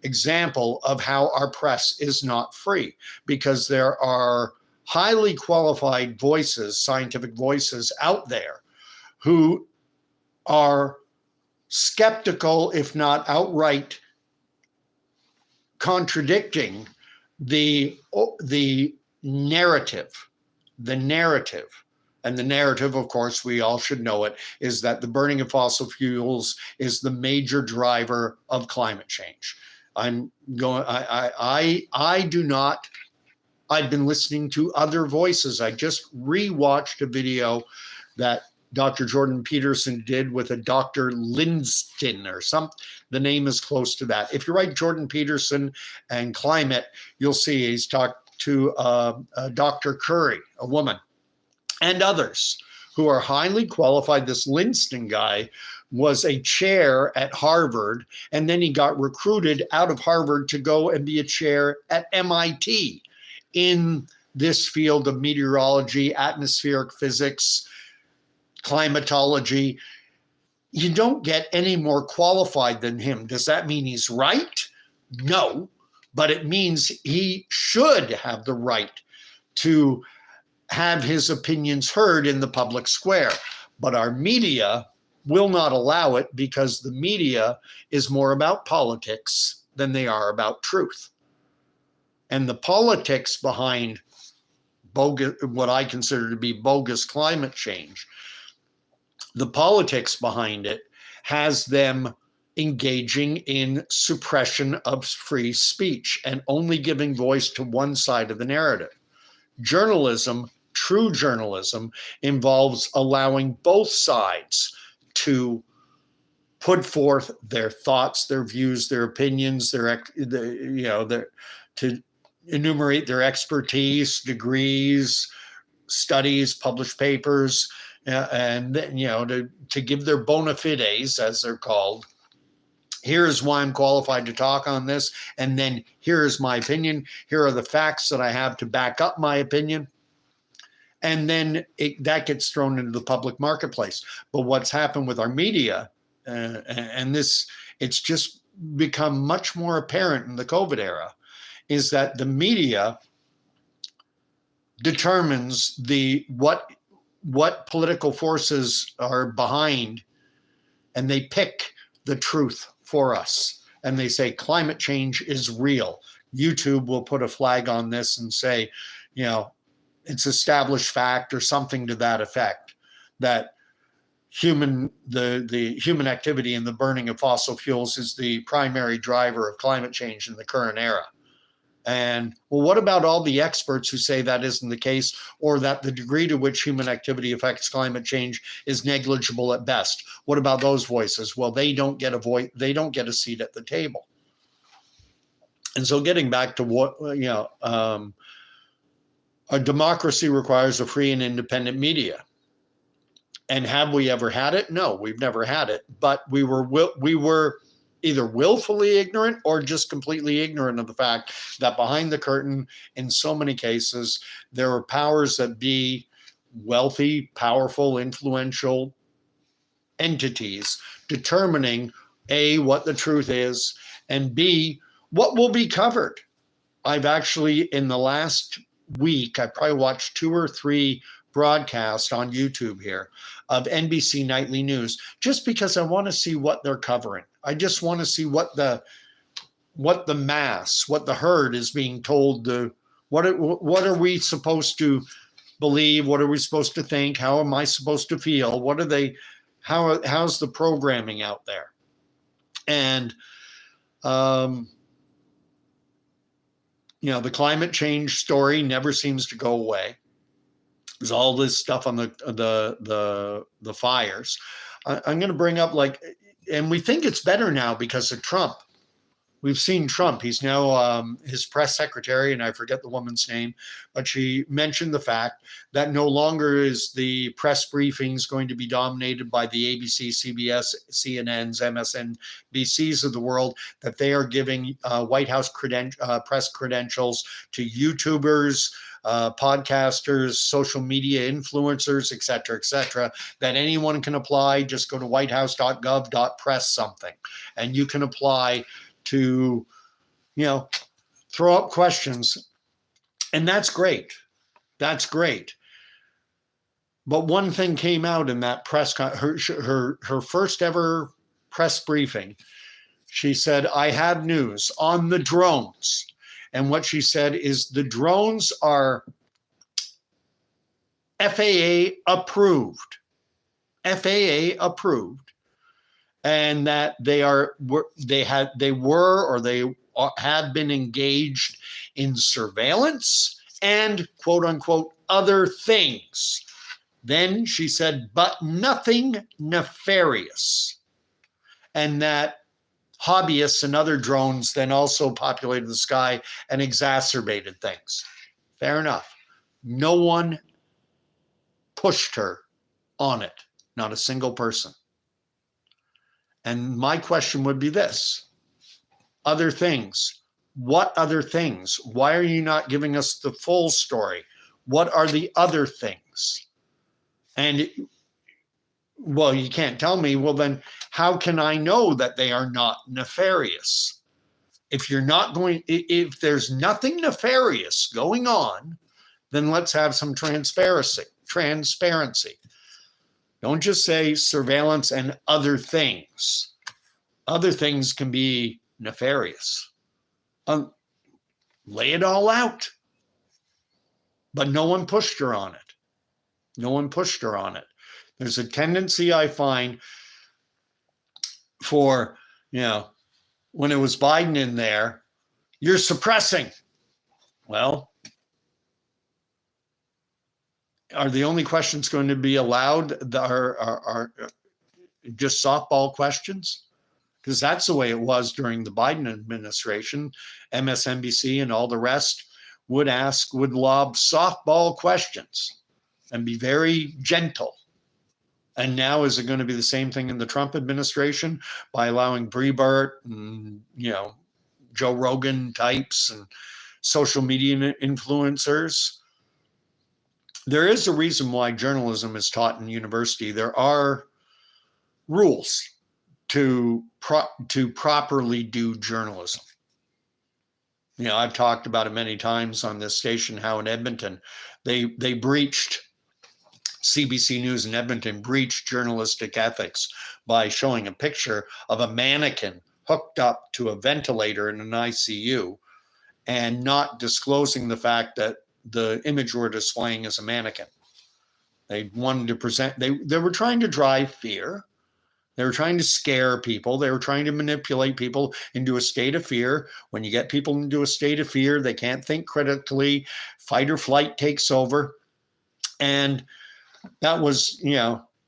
example of how our press is not free, because there are highly qualified voices, scientific voices out there who are skeptical, if not outright contradicting the narrative. And the narrative, of course, we all should know it, is that the burning of fossil fuels is the major driver of climate change. I do not, I've been listening to other voices. I just rewatched a video that Dr. Jordan Peterson did with a Dr. Linston or something. The name is close to that. If you write Jordan Peterson and climate, you'll see he's talked to Dr. Curry, a woman, and others who are highly qualified. This Linston guy was a chair at Harvard, and then he got recruited out of Harvard to go and be a chair at MIT in this field of meteorology, atmospheric physics, climatology. You don't get any more qualified than him. Does that mean he's right? No, but it means he should have the right to have his opinions heard in the public square. But our media will not allow it, because the media is more about politics than they are about truth. And the politics behind bogus, what I consider to be bogus climate change, the politics behind it has them engaging in suppression of free speech and only giving voice to one side of the narrative. Journalism, true journalism, involves allowing both sides to put forth their thoughts, their views, their opinions, to enumerate their expertise, degrees, studies, published papers, and then, to give their bona fides, as they're called. Here's why I'm qualified to talk on this, and then here's my opinion. Here are the facts that I have to back up my opinion. And then that gets thrown into the public marketplace. But what's happened with our media, and this, it's just become much more apparent in the COVID era, is that the media determines what political forces are behind, and they pick the truth for us. And they say climate change is real. YouTube will put a flag on this and say, it's established fact or something to that effect, that the human activity and the burning of fossil fuels is the primary driver of climate change in the current era. And well, what about all the experts who say that isn't the case, or that the degree to which human activity affects climate change is negligible at best? What about those voices? Well, they don't get a voice, they don't get a seat at the table. And so getting back to what, a democracy requires a free and independent media. And have we ever had it? No, we've never had it. But we were either willfully ignorant or just completely ignorant of the fact that behind the curtain, in so many cases, there are powers that be, wealthy, powerful, influential entities determining A, what the truth is, and B, what will be covered. I've actually, in the last week, I probably watched 2 or 3 broadcasts on YouTube here of NBC Nightly News, just because I want to see what they're covering. I just want to see what the mass, what the herd is being told. What are we supposed to believe? What are we supposed to think? How am I supposed to feel? What are they? How's the programming out there? And the climate change story never seems to go away. There's all this stuff on the fires. I'm going to bring up, and we think it's better now because of Trump. We've seen Trump. He's now his press secretary, and I forget the woman's name, but she mentioned the fact that no longer is the press briefings going to be dominated by the ABC, CBS, CNNs, MSNBCs of the world, that they are giving White House press credentials to YouTubers, podcasters, social media influencers, et cetera, that anyone can apply. Just go to whitehouse.gov.press something, and you can apply to, throw up questions. And that's great. That's great. But one thing came out in that press, her first ever press briefing. She said, I have news on the drones. And what she said is the drones are FAA approved. FAA approved. And that they have been engaged in surveillance and quote unquote other things. Then she said, but nothing nefarious. And that hobbyists and other drones then also populated the sky and exacerbated things. Fair enough. No one pushed her on it, not a single person. And my question would be this: other things. What other things? Why are you not giving us the full story? What are the other things? And, well, you can't tell me. Well, then how can I know that they are not nefarious? If there's nothing nefarious going on, then let's have some transparency. Don't just say surveillance and other things. Other things can be nefarious. Lay it all out. But no one pushed her on it. No one pushed her on it. There's a tendency I find for, when it was Biden in there, you're suppressing. Well, are the only questions going to be allowed that are just softball questions? Because that's the way it was during the Biden administration. MSNBC and all the rest would lob softball questions and be very gentle. And now is it going to be the same thing in the Trump administration by allowing Breitbart and, Joe Rogan types and social media influencers? There is a reason why journalism is taught in university. There are rules to properly do journalism. I've talked about it many times on this station, how in Edmonton, they breached, CBC News in Edmonton breached journalistic ethics by showing a picture of a mannequin hooked up to a ventilator in an ICU and not disclosing the fact that the image we're displaying is a mannequin. They wanted to present, they were trying to drive fear. They were trying to scare people. They were trying to manipulate people into a state of fear. When you get people into a state of fear, they can't think critically. Fight or flight takes over. And that was,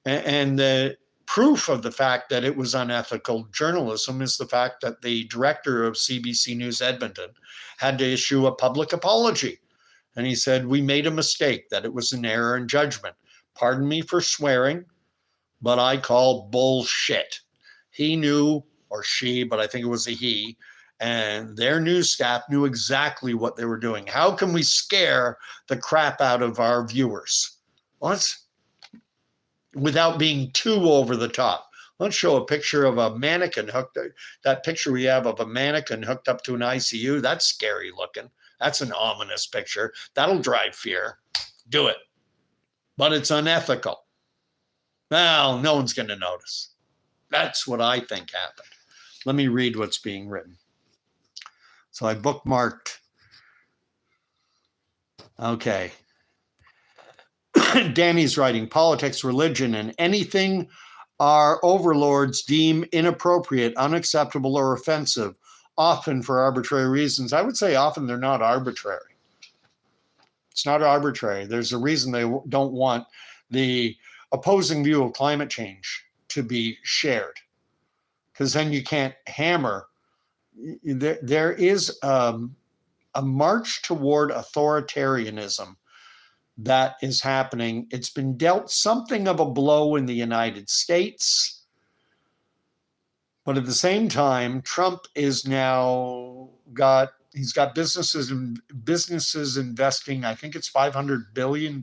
and the proof of the fact that it was unethical journalism is the fact that the director of CBC News Edmonton had to issue a public apology. And he said, we made a mistake, that it was an error in judgment. Pardon me for swearing, but I call bullshit. He knew, or she, but I think it was a he. And their news staff knew exactly what they were doing. How can we scare the crap out of our viewers? Without being too over the top. Let's show a picture of a mannequin that picture we have of a mannequin hooked up to an ICU. That's scary looking. That's an ominous picture. That'll drive fear. Do it. But it's unethical. Well, no one's going to notice. That's what I think happened. Let me read what's being written. So I bookmarked. Okay. Danny's writing, politics, religion, and anything our overlords deem inappropriate, unacceptable, or offensive, often for arbitrary reasons. I would say often they're not arbitrary. It's not arbitrary. There's a reason they don't want the opposing view of climate change to be shared, because then you can't hammer. There is a march toward authoritarianism that is happening. It's been dealt something of a blow in the United States, but at the same time, Trump is now he's got businesses investing, I think it's $500 billion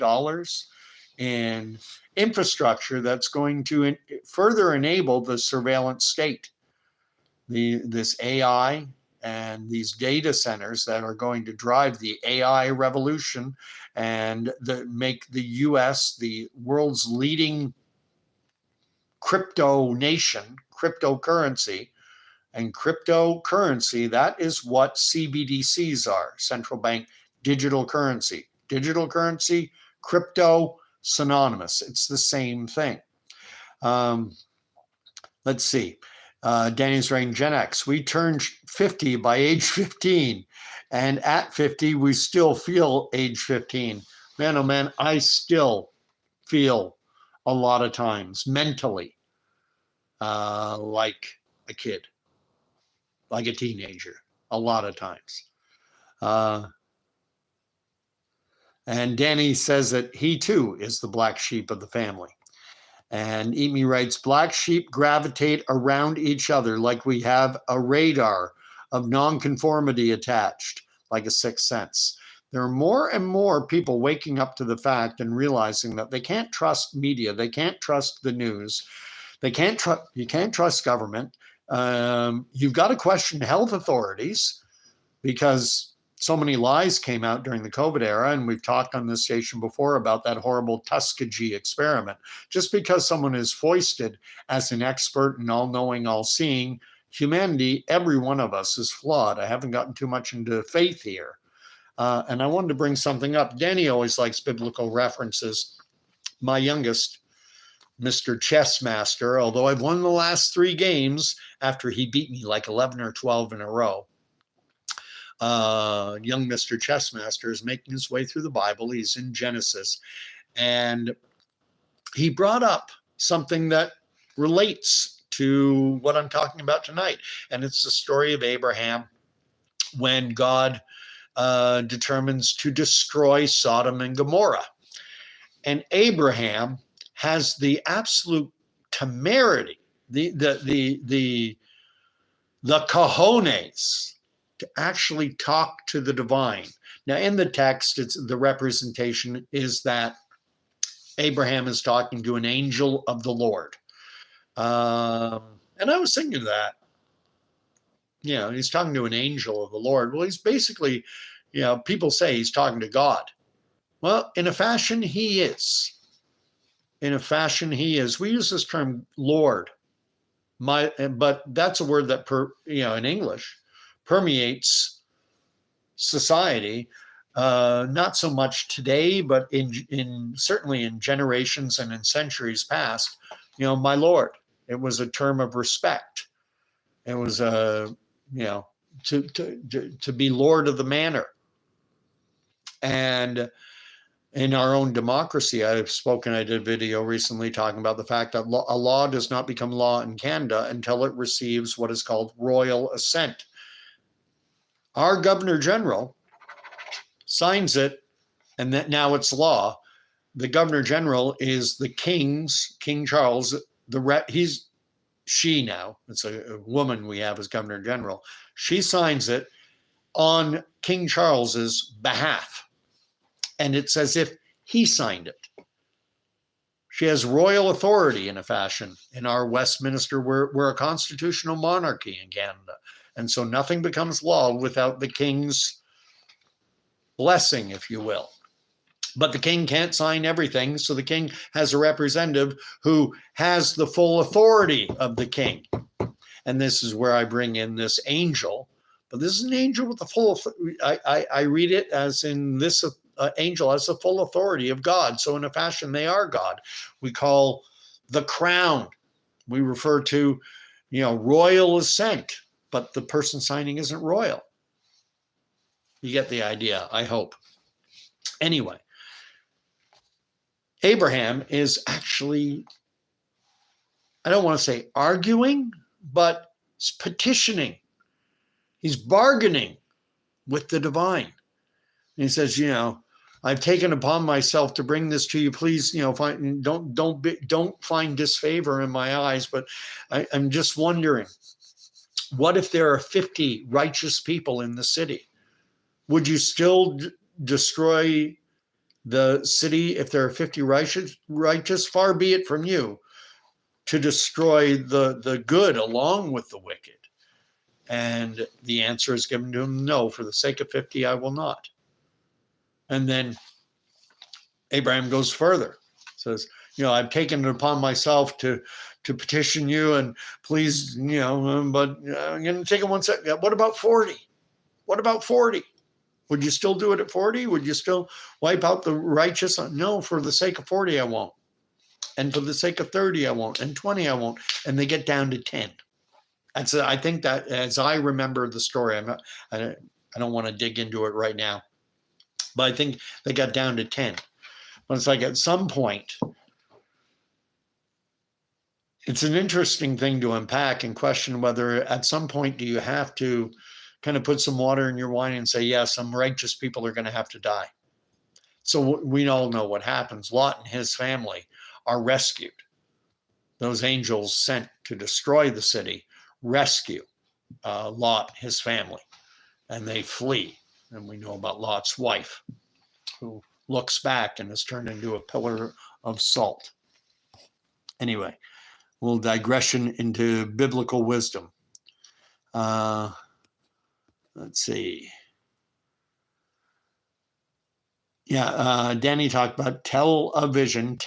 in infrastructure that's going to further enable the surveillance state. This AI and these data centers that are going to drive the AI revolution and make the US the world's leading crypto nation, cryptocurrency. And cryptocurrency, that is what CBDCs are, central bank digital currency. Digital currency, crypto, synonymous. It's the same thing. Let's see. Danny's writing, Gen X, we turned 50 by age 15, and at 50, we still feel age 15. Man, oh man, I still feel a lot of times mentally like a kid, like a teenager, a lot of times. And Danny says that he too is the black sheep of the family. And Eat Me writes, black sheep gravitate around each other like we have a radar of nonconformity attached, like a sixth sense. There are more and more people waking up to the fact and realizing that they can't trust media. They can't trust the news. You can't trust government. You've got to question health authorities because so many lies came out during the COVID era, and we've talked on this station before about that horrible Tuskegee experiment. Just because someone is foisted as an expert and all-knowing, all-seeing, humanity, every one of us is flawed. I haven't gotten too much into faith here. And I wanted to bring something up. Danny always likes biblical references. My youngest, Mr. Chess Master, although I've won the last 3 games after he beat me like 11 or 12 in a row. Young Mr. Chessmaster is making his way through the Bible. He's in Genesis, and he brought up something that relates to what I'm talking about tonight, and it's the story of Abraham when God determines to destroy Sodom and Gomorrah. And Abraham has the absolute temerity, the cojones to actually talk to the divine. Now, in the text, the representation is that Abraham is talking to an angel of the Lord. And I was thinking that, he's talking to an angel of the Lord. Well, he's basically, people say he's talking to God. Well, in a fashion, he is. In a fashion, he is. We use this term Lord, but that's a word that, in English, permeates society, not so much today, but in certainly in generations and in centuries past. My Lord. It was a term of respect. It was to be Lord of the manor. And in our own democracy, I did a video recently talking about the fact that a law does not become law in Canada until it receives what is called royal assent. Our Governor General signs it, and that now it's law. The Governor General is the King Charles. He's she now, it's a woman we have as Governor General, she signs it on King Charles's behalf. And it's as if he signed it. She has royal authority in a fashion. In our Westminster, we're a constitutional monarchy in Canada. And so nothing becomes law without the king's blessing, if you will. But the king can't sign everything. So the king has a representative who has the full authority of the king. And this is where I bring in this angel. But this is an angel with the full, I read it as in this angel has the full authority of God. So in a fashion, they are God. We call the crown. We refer to, royal assent, but the person signing isn't royal. You get the idea, I hope. Anyway, Abraham is actually, I don't want to say arguing, but petitioning. He's bargaining with the divine. And he says, I've taken upon myself to bring this to you. Please, don't find disfavor in my eyes. But I'm just wondering, what if there are 50 righteous people in the city? Would you still destroy the city if there are 50 righteous? Far be it from you to destroy the good along with the wicked. And the answer is given to him, no, for the sake of 50, I will not. And then Abraham goes further, says, I've taken it upon myself to petition you, and please, but I'm going to take it one second. What about 40? What about 40? Would you still do it at 40? Would you still wipe out the righteous? No, for the sake of 40, I won't. And for the sake of 30, I won't. And 20, I won't. And they get down to 10. And so I think that, as I remember the story, I don't want to dig into it right now, but I think they got down to 10. But it's like at some point, it's an interesting thing to unpack and question whether at some point do you have to kind of put some water in your wine and say, yeah, some righteous people are going to have to die. So we all know what happens. Lot and his family are rescued. Those angels sent to destroy the city rescue Lot, his family, and they flee. And we know about Lot's wife, who looks back and is turned into a pillar of salt. Anyway, a little digression into biblical wisdom. Let's see. Yeah, Danny talked about television,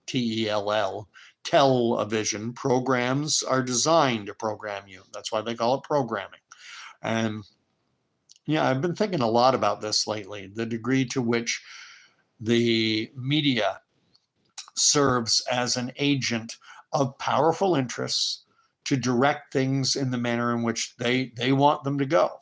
T-E-L-L, television programs are designed to program you. That's why they call it programming. And yeah, I've been thinking a lot about this lately, the degree to which the media serves as an agent of powerful interests to direct things in the manner in which they want them to go.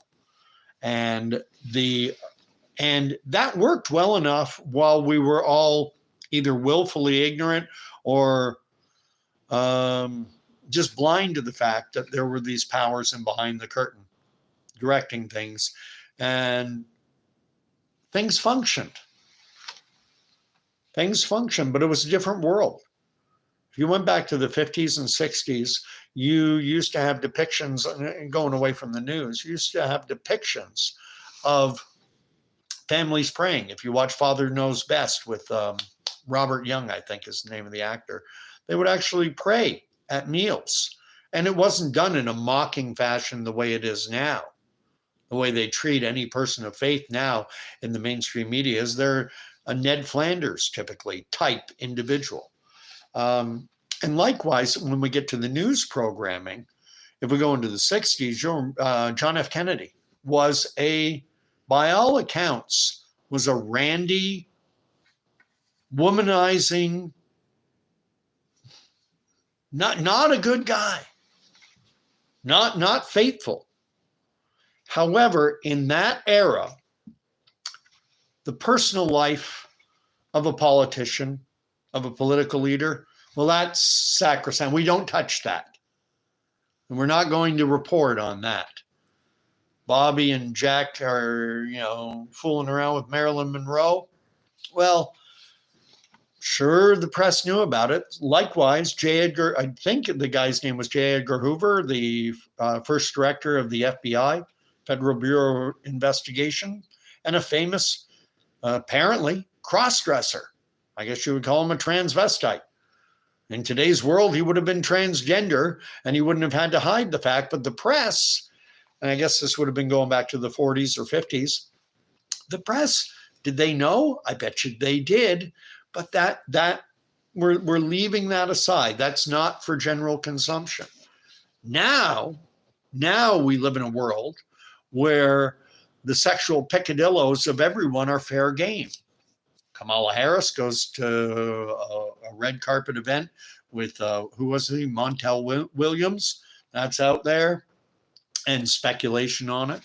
And that worked well enough while we were all either willfully ignorant or just blind to the fact that there were these powers in behind the curtain directing things, and things functioned. But it was a different world. If you went back to the 50s and 60s, you used to have depictions, and going away from the news, you used to have depictions of families praying. If you watch Father Knows Best with Robert Young, I think is the name of the actor, they would actually pray at meals. And it wasn't done in a mocking fashion the way it is now. The way they treat any person of faith now in the mainstream media is they're a Ned Flanders typically type individual. And likewise, when we get to the news programming, if we go into the 60s, John F. Kennedy was by all accounts, was a randy, womanizing, not a good guy, not faithful. However, in that era, the personal life of a politician, of a political leader, well, that's sacrosanct. We don't touch that. And we're not going to report on that. Bobby and Jack are, fooling around with Marilyn Monroe. Well, Sure, the press knew about it. Likewise, J. Edgar, I think the guy's name was J. Edgar Hoover, the first director of the FBI, Federal Bureau of Investigation, and a famous, apparently, cross-dresser. I guess you would call him a transvestite. In today's world, he would have been transgender, and he wouldn't have had to hide the fact. But the press, and I guess this would have been going back to the 40s or 50s, the press, did they know? I bet you they did. But that we're leaving that aside. That's not for general consumption. Now we live in a world where the sexual peccadillos of everyone are fair game. Kamala Harris goes to a red carpet event with who was he? Montel Williams. That's out there, and speculation on it.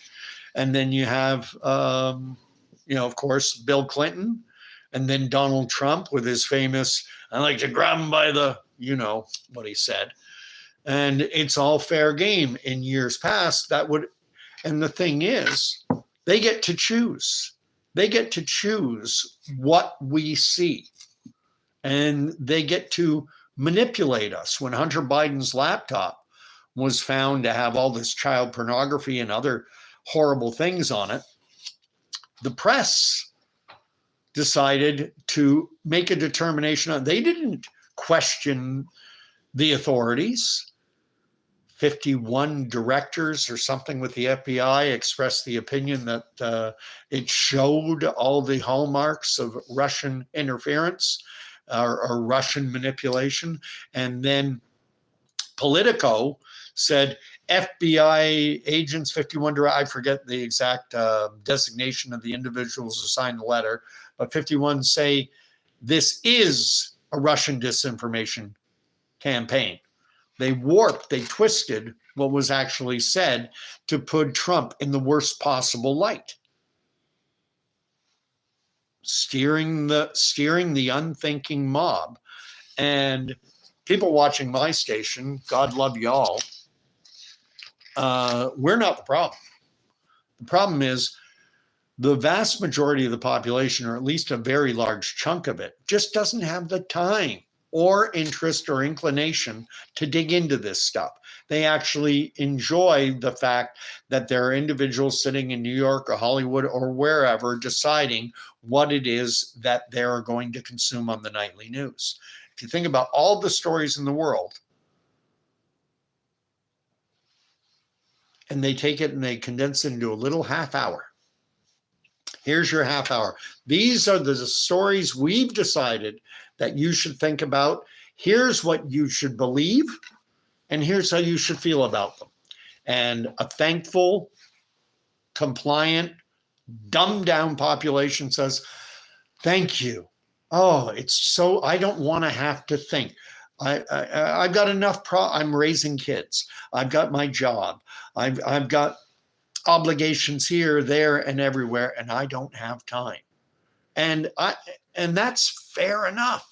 And then you have, of course, Bill Clinton. And then Donald Trump with his famous, I like to grab him by the, what he said. And it's all fair game. In years past, and the thing is, they get to choose. They get to choose what we see. And they get to manipulate us. When Hunter Biden's laptop was found to have all this child pornography and other horrible things on it, the press decided to make a determination on. They didn't question the authorities. 51 directors or something with the FBI expressed the opinion that it showed all the hallmarks of Russian interference or Russian manipulation. And then Politico said FBI agents, 51, I forget the exact designation of the individuals who signed the letter, but 51 say this is a Russian disinformation campaign. They warped, they twisted what was actually said to put Trump in the worst possible light. Steering the unthinking mob. And people watching my station, God love y'all, we're not the problem. The problem is the vast majority of the population, or at least a very large chunk of it, just doesn't have the time or interest or inclination to dig into this stuff. They actually enjoy the fact that there are individuals sitting in New York or Hollywood or wherever deciding what it is that they're going to consume on the nightly news. If you think about all the stories in the world, and they take it and they condense it into a little half hour. Here's your half hour. These are the stories we've decided that you should think about. Here's what you should believe, and here's how you should feel about them. And a thankful, compliant, dumbed down population says, thank you. Oh, it's so, I don't want to have to think. I've got enough, I'm raising kids. I've got my job. I've got obligations here, there, and everywhere, and I don't have time. And that's fair enough.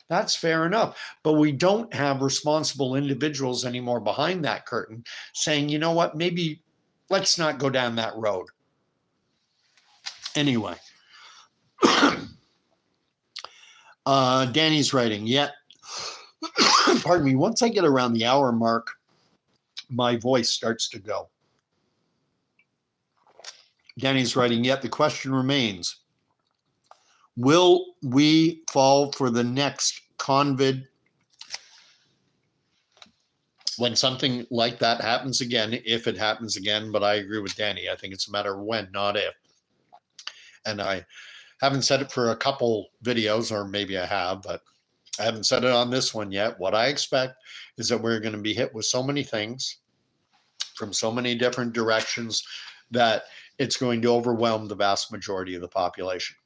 That's fair enough. But we don't have responsible individuals anymore behind that curtain saying, you know what, maybe let's not go down that road. Anyway. Danny's writing, yet, pardon me, once I get around the hour mark, my voice starts to go. Danny's writing, yet the question remains, will we fall for the next COVID when something like that happens again, if it happens again? But I agree with Danny. I think it's a matter of when, not if. And I haven't said it for a couple videos, or maybe I have, but I haven't said it on this one yet. What I expect is that we're going to be hit with so many things from so many different directions that it's going to overwhelm the vast majority of the population,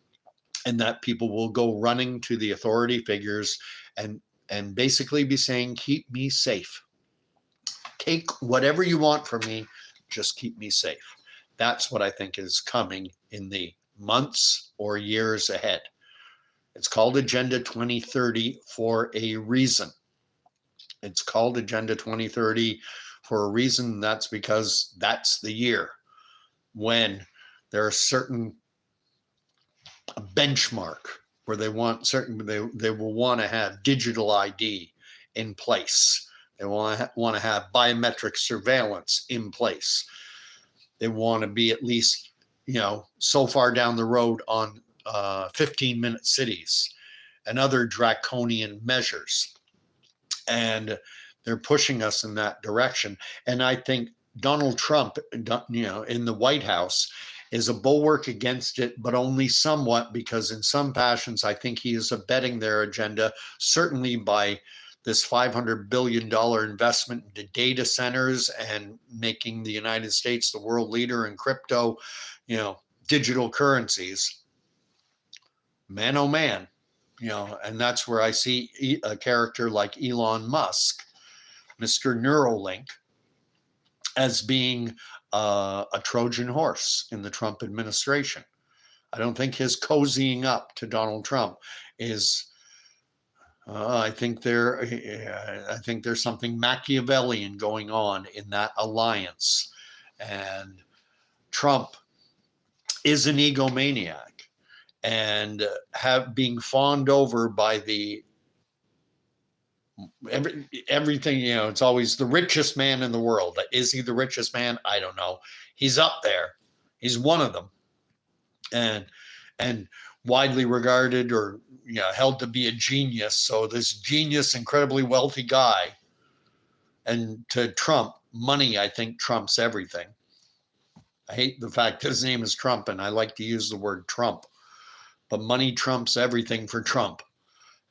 and that people will go running to the authority figures and basically be saying, keep me safe. Take whatever you want from me, just keep me safe. That's what I think is coming in the months or years ahead. It's called Agenda 2030 for a reason. It's called Agenda 2030 for a reason. That's because that's the year when there are certain benchmark where they want they will want to have digital ID in place. They want to have biometric surveillance in place. They want to be at least, so far down the road on 15-minute cities and other draconian measures. And they're pushing us in that direction. And I think Donald Trump, in the White House, is a bulwark against it, but only somewhat, because in some fashions, I think he is abetting their agenda, certainly by this $500 billion investment into data centers and making the United States the world leader in crypto, digital currencies. Man, oh man, and that's where I see a character like Elon Musk, Mr. Neuralink, as being a Trojan horse in the Trump administration. I don't think his cozying up to Donald Trump is. I think there's something Machiavellian going on in that alliance, and Trump is an egomaniac, and being fawned over by everything. It's always the richest man in the world. Is he the richest man? I don't know. He's up there. He's one of them, and widely regarded or held to be a genius. So this genius, incredibly wealthy guy, and to Trump, money, I think, trumps everything. I hate the fact that his name is Trump, and I like to use the word Trump, but money trumps everything for Trump.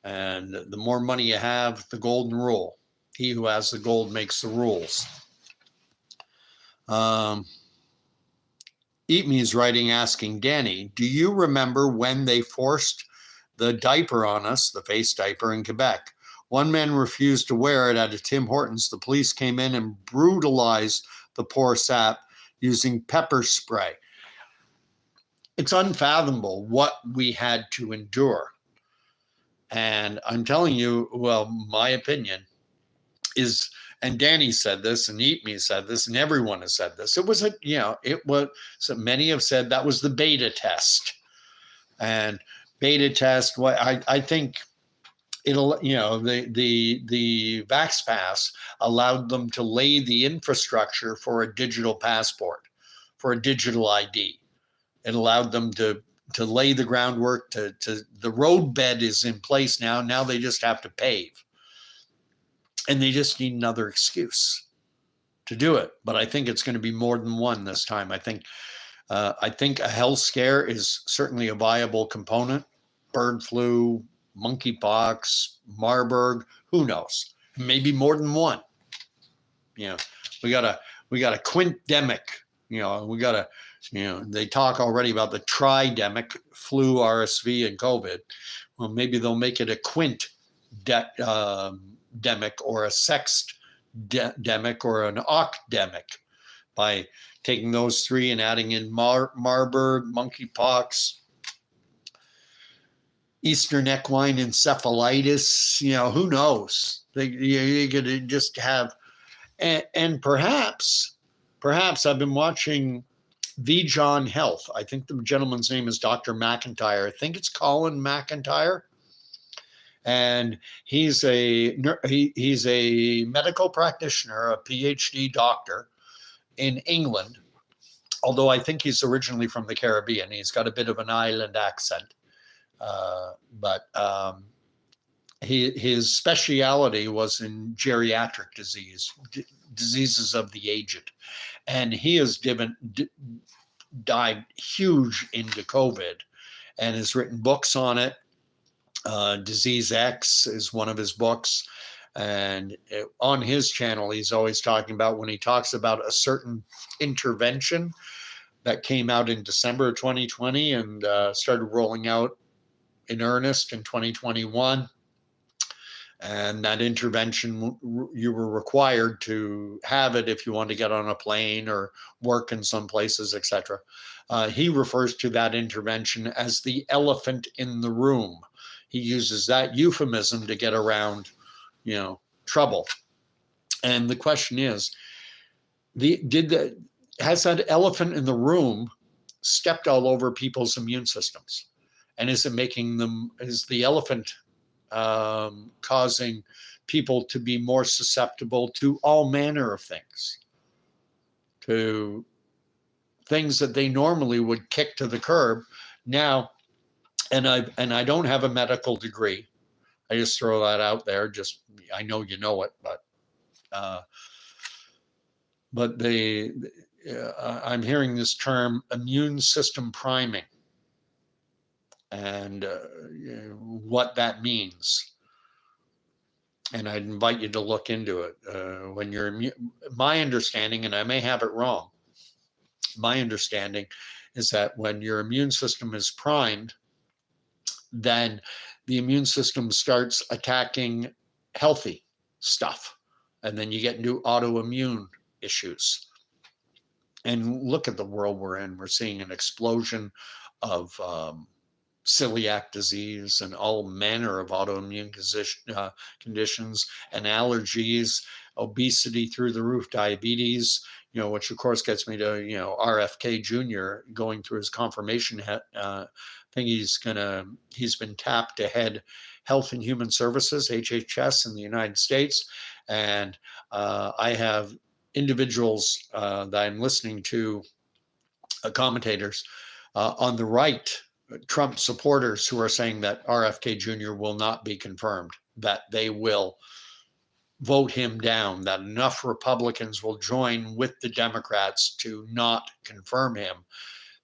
And the more money you have, the golden rule. He who has the gold makes the rules. Eat Me is writing, asking, Danny, do you remember when they forced the diaper on us, the face diaper, in Quebec? One man refused to wear it at a Tim Hortons. The police came in and brutalized the poor sap using pepper spray. It's unfathomable what we had to endure. And I'm telling you, well, my opinion is, and Danny said this, and Eat Me said this, and everyone has said this. It was so many have said that was the beta test. And beta test, what I think it'll, the Vax Pass allowed them to lay the infrastructure for a digital passport, for a digital ID. It allowed them to lay the groundwork, to the roadbed is in place now. Now they just have to pave. And they just need another excuse to do it. But I think it's going to be more than one this time. I think a health scare is certainly a viable component. Bird flu, monkeypox, Marburg, who knows? Maybe more than one. We got a quintdemic. They talk already about the tridemic, flu, RSV, and COVID. Well, maybe they'll make it a quintdemic or a sextdemic or an octdemic by taking those three and adding in Marburg, monkeypox, Eastern equine encephalitis. Who knows? You could just have, and perhaps I've been watching VJON Health. I think the gentleman's name is Dr. McIntyre. I think it's Colin McIntyre. And he's a medical practitioner, a PhD doctor in England, although I think he's originally from the Caribbean. He's got a bit of an island accent. But his speciality was in geriatric diseases of the aged. And he has dived huge into COVID and has written books on it. Disease X is one of his books. And on his channel, he's always talking about, when he talks about a certain intervention that came out in December of 2020 and started rolling out in earnest in 2021. And that intervention, you were required to have it if you want to get on a plane or work in some places, etc. He refers to that intervention as the elephant in the room. He uses that euphemism to get around, trouble. And the question is, has that elephant in the room stepped all over people's immune systems? And is it making them, is the elephant causing people to be more susceptible to all manner of things, to things that they normally would kick to the curb now? And I don't have a medical degree. I just throw that out there. Just, I know you know it, but I'm hearing this term immune system priming, and what that means. And I'd invite you to look into it. When you're my understanding, and I may have it wrong, my understanding is that when your immune system is primed, then the immune system starts attacking healthy stuff. And then you get into autoimmune issues. And look at the world we're in. We're seeing an explosion of celiac disease and all manner of autoimmune conditions and allergies, obesity through the roof, diabetes, which of course gets me to, RFK Jr. going through his confirmation thing. He's been tapped to head Health and Human Services, HHS, in the United States. And I have individuals that I'm listening to, commentators on the right, Trump supporters, who are saying that RFK Jr. will not be confirmed, that they will vote him down, that enough Republicans will join with the Democrats to not confirm him.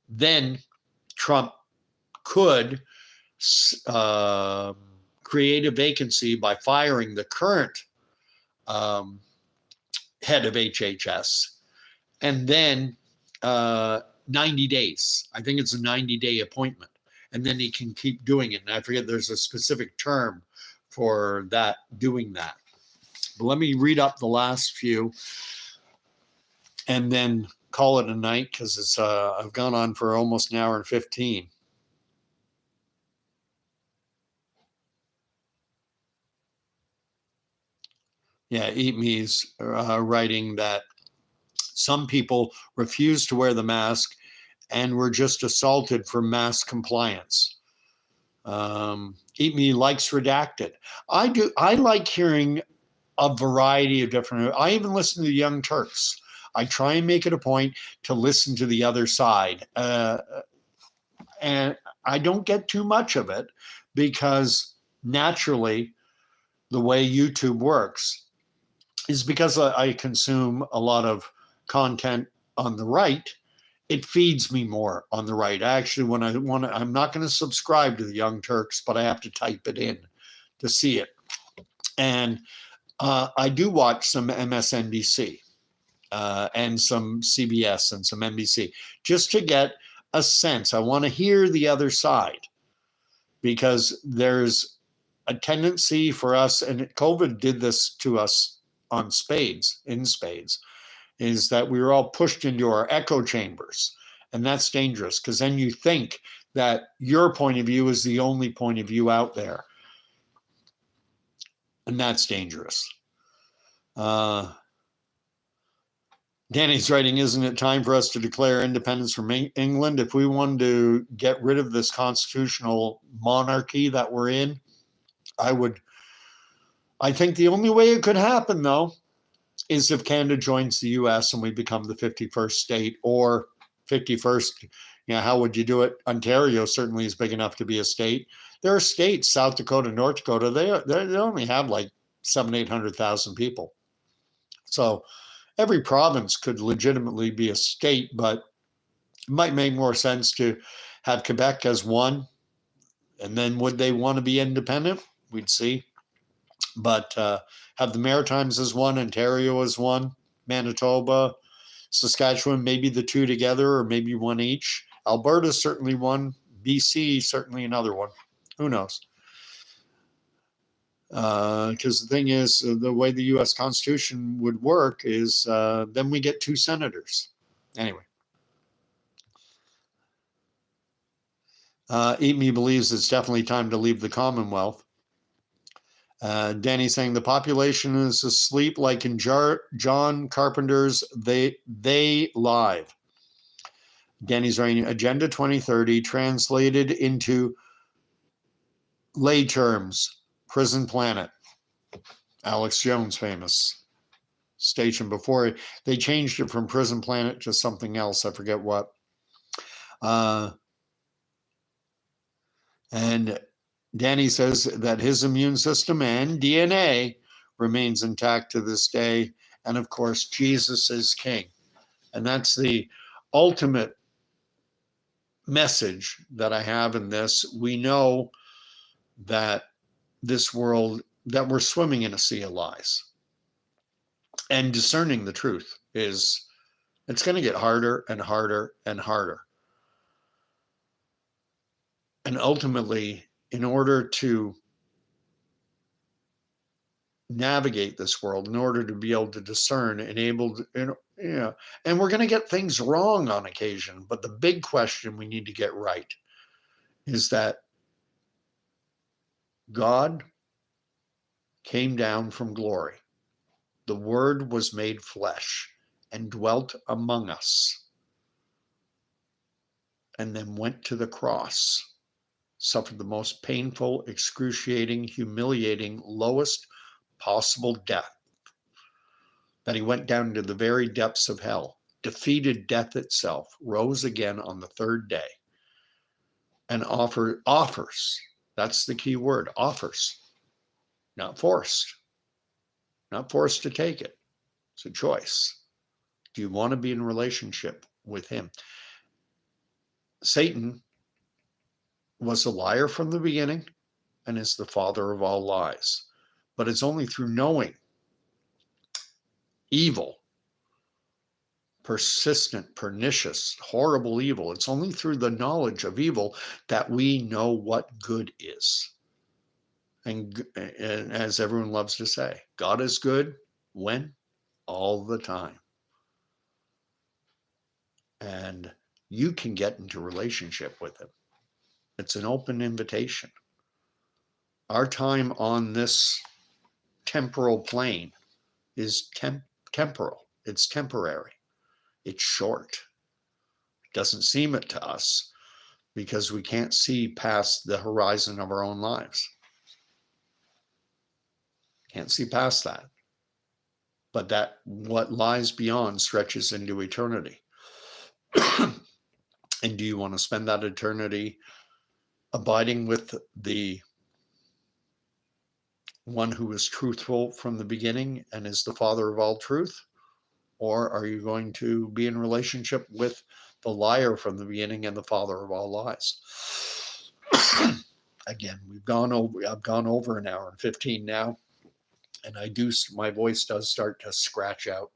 Then Trump could create a vacancy by firing the current head of HHS, and then 90 days. I think it's a 90-day appointment. And then he can keep doing it. And I forget, there's a specific term for that, doing that. But let me read up the last few and then call it a night, because it's I've gone on for almost an hour and 15. Yeah, Eat Me's writing that some people refuse to wear the mask and were just assaulted for mask compliance. Eat Me likes Redacted. I do. I like hearing a variety of different. I even listen to the Young Turks. I try and make it a point to listen to the other side, and I don't get too much of it, because naturally, the way YouTube works is because I consume a lot of content on the right. It feeds me more on the right. Actually, when I want to, I'm not going to subscribe to the Young Turks, but I have to type it in to see it. And I do watch some MSNBC and some CBS and some NBC, just to get a sense. I want to hear the other side, because there's a tendency for us, and COVID did this to us in spades, is that we were all pushed into our echo chambers. And that's dangerous, because then you think that your point of view is the only point of view out there. And that's dangerous. Danny's writing, isn't it time for us to declare independence from England? If we wanted to get rid of this constitutional monarchy that we're in, I think the only way it could happen, though, is if Canada joins the US and we become the 51st state, or 51st, how would you do it? Ontario certainly is big enough to be a state. There are states, South Dakota, North Dakota, they only have like 700,000-800,000 people. So every province could legitimately be a state, but it might make more sense to have Quebec as one. And then would they want to be independent? We'd see. But have the Maritimes as one, Ontario as one, Manitoba, Saskatchewan, maybe the two together, or maybe one each. Alberta's certainly one. BC, certainly another one. Who knows? Because the thing is, the way the U.S. Constitution would work is then we get 2 senators. Anyway. Eat Me believes it's definitely time to leave the Commonwealth. Danny saying the population is asleep like in John Carpenter's They Live. Danny's writing Agenda 2030 translated into Lay terms, Prison Planet. Alex Jones, famous station before they changed it from Prison Planet to something else. I forget what. And Danny says that his immune system and DNA remains intact to this day. And of course, Jesus is king. And that's the ultimate message that I have in this. We know that this world, that we're swimming in a sea of lies. And discerning the truth is, it's going to get harder and harder and harder. And ultimately, in order to navigate this world, in order to be able to discern and able to, and we're going to get things wrong on occasion, but the big question we need to get right is that God came down from glory. The Word was made flesh and dwelt among us, and then went to the cross, suffered the most painful, excruciating, humiliating, lowest possible death, that he went down into the very depths of hell, defeated death itself, rose again on the third day, and offers, that's the key word, offers, not forced to take it. It's a choice. Do you want to be in relationship with him? Satan was a liar from the beginning and is the father of all lies. But it's only through knowing evil, persistent, pernicious, horrible evil, it's only through the knowledge of evil that we know what good is. And as everyone loves to say, God is good when? All the time. And you can get into relationship with him. It's an open invitation. Our time on this temporal plane is temporal. It's temporary. It's short. It doesn't seem it to us because we can't see past the horizon of our own lives. Can't see past that. But that what lies beyond stretches into eternity. And do you want to spend that eternity abiding with the one who is truthful from the beginning and is the father of all truth? Or are you going to be in relationship with the liar from the beginning and the father of all lies? Again, I've gone over an hour and 15 now, and my voice does start to scratch out.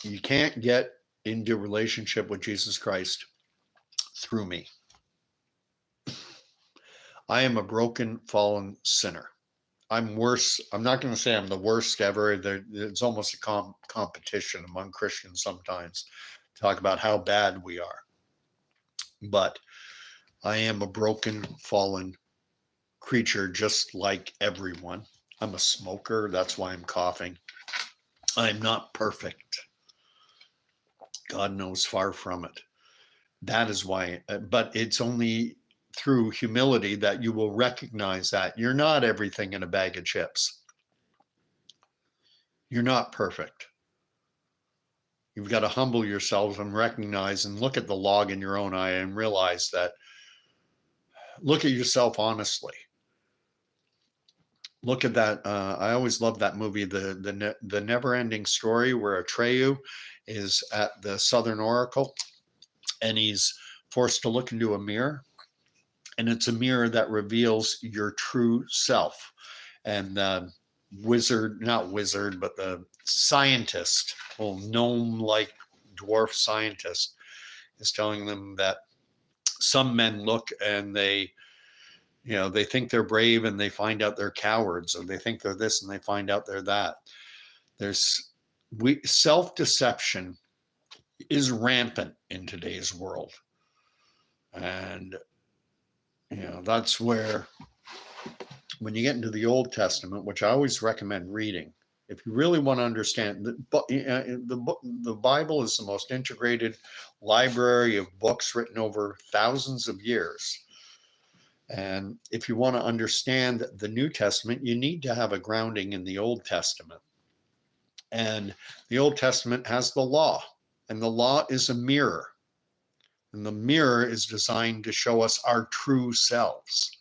You can't get into relationship with Jesus Christ through me. I am a broken, fallen sinner. I'm worse. I'm not going to say I'm the worst ever. It's almost a competition among Christians sometimes to talk about how bad we are. But I am a broken, fallen creature just like everyone. I'm a smoker. That's why I'm coughing. I'm not perfect. God knows, far from it. That is why, but it's only through humility that you will recognize that you're not everything in a bag of chips. You're not perfect. You've got to humble yourself and recognize and look at the log in your own eye and realize that, look at yourself honestly. Look at that. I always love that movie, the Never-Ending Story, where Atreyu is at the Southern Oracle and he's forced to look into a mirror. And it's a mirror that reveals your true self. And the scientist, gnome-like dwarf scientist, is telling them that some men look and they think they're brave and they find out they're cowards, or they think they're this and they find out they're that. Self-deception is rampant in today's world. And that's where, when you get into the Old Testament, which I always recommend reading, if you really want to understand, the Bible is the most integrated library of books written over thousands of years. And if you want to understand the New Testament, you need to have a grounding in the Old Testament. And the Old Testament has the law, and the law is a mirror. And the mirror is designed to show us our true selves.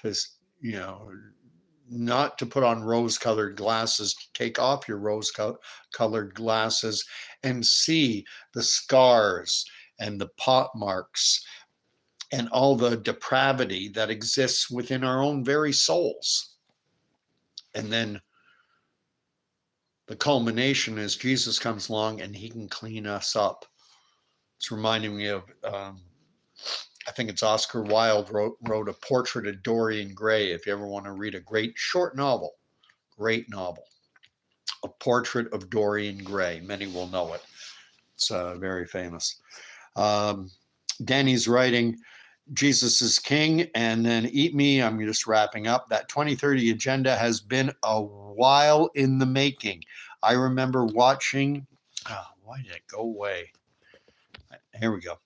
To, you know, not to put on rose-colored glasses, to take off your rose-colored glasses and see the scars and the pot marks and all the depravity that exists within our own very souls. And then the culmination is Jesus comes along and he can clean us up. It's reminding me of, I think it's Oscar Wilde wrote A Portrait of Dorian Gray. If you ever want to read a great short novel, great novel, A Portrait of Dorian Gray. Many will know it. It's very famous. Danny's writing, Jesus is King, and then Eat Me. I'm just wrapping up. That 2030 agenda has been a while in the making. I remember watching, why did it go away? Here we go.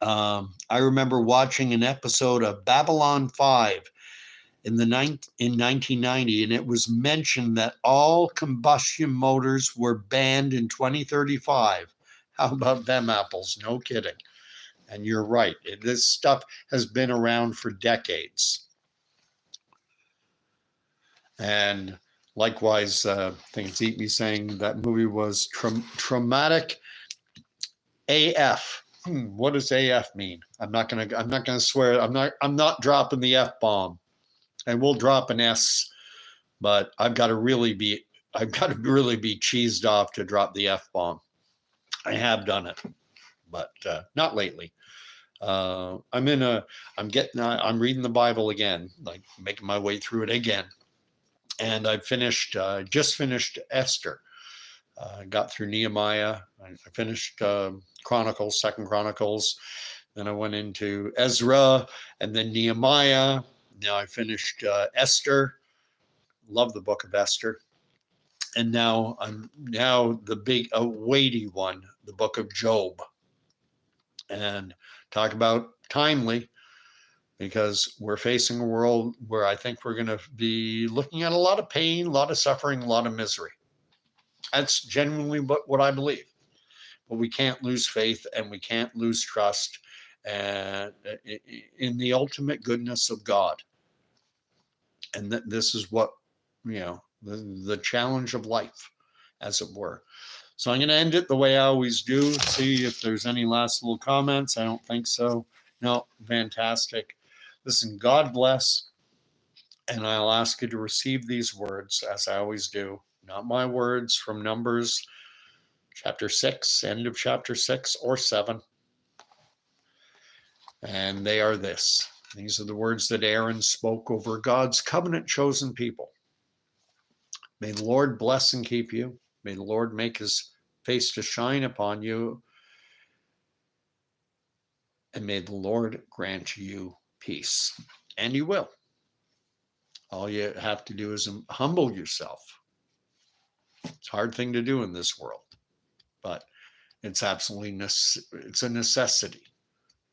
I remember watching an episode of Babylon 5 in 1990, and it was mentioned that all combustion motors were banned in 2035. How about them apples? No kidding. And you're right. This stuff has been around for decades. And likewise, I think it's Eat Me saying that movie was traumatic AF. What does AF mean? I'm not gonna swear. I'm not dropping the F bomb. And we'll drop an S, but I've got to really be cheesed off to drop the F bomb. I have done it, but not lately. I'm reading the Bible again, like making my way through it again. And I just finished Esther. Got through Nehemiah. I finished Chronicles, Second Chronicles. Then I went into Ezra and then Nehemiah. Now I finished Esther. Love the book of Esther. And now the big, weighty one, the book of Job. And talk about timely, because we're facing a world where I think we're going to be looking at a lot of pain, a lot of suffering, a lot of misery. That's genuinely what I believe. But we can't lose faith and we can't lose trust in the ultimate goodness of God. And this is what, the challenge of life, as it were. So I'm going to end it the way I always do. See if there's any last little comments. I don't think so. No, fantastic. Listen, God bless. And I'll ask you to receive these words, as I always do. Not my words, from Numbers chapter 6, end of chapter 6 or 7. And they are this. These are the words that Aaron spoke over God's covenant chosen people. May the Lord bless and keep you. May the Lord make his face to shine upon you. And may the Lord grant you peace. And you will. All you have to do is humble yourself. It's a hard thing to do in this world, but it's absolutely it's a necessity.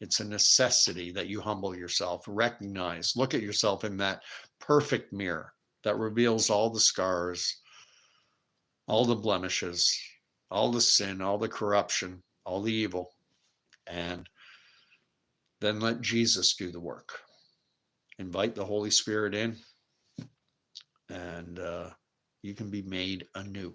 It's a necessity that you humble yourself, recognize, look at yourself in that perfect mirror that reveals all the scars, all the blemishes, all the sin, all the corruption, all the evil, and then let Jesus do the work. Invite the Holy Spirit in, and you can be made anew.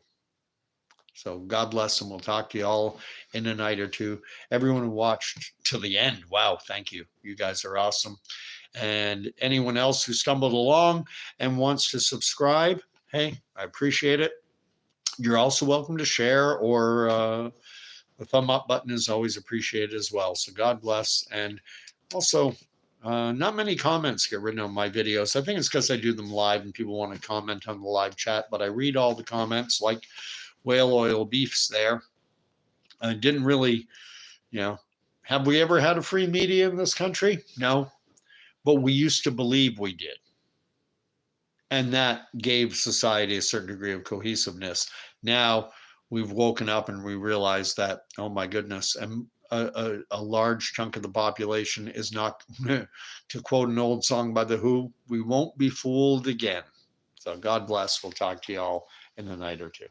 So God bless, and we'll talk to you all in a night or two. Everyone who watched till the end, wow, thank you. You guys are awesome. And anyone else who stumbled along and wants to subscribe, hey, I appreciate it. You're also welcome to share, or the thumb up button is always appreciated as well. So God bless. And also, not many comments get written on my videos. I think it's because I do them live and people want to comment on the live chat, but I read all the comments like Whale Oil Beefs there. I didn't really, have we ever had a free media in this country? No, but we used to believe we did. And that gave society a certain degree of cohesiveness. Now we've woken up and we realize that, oh my goodness. And a large chunk of the population is not, to quote an old song by The Who, we won't be fooled again. So God bless. We'll talk to you all in a night or two.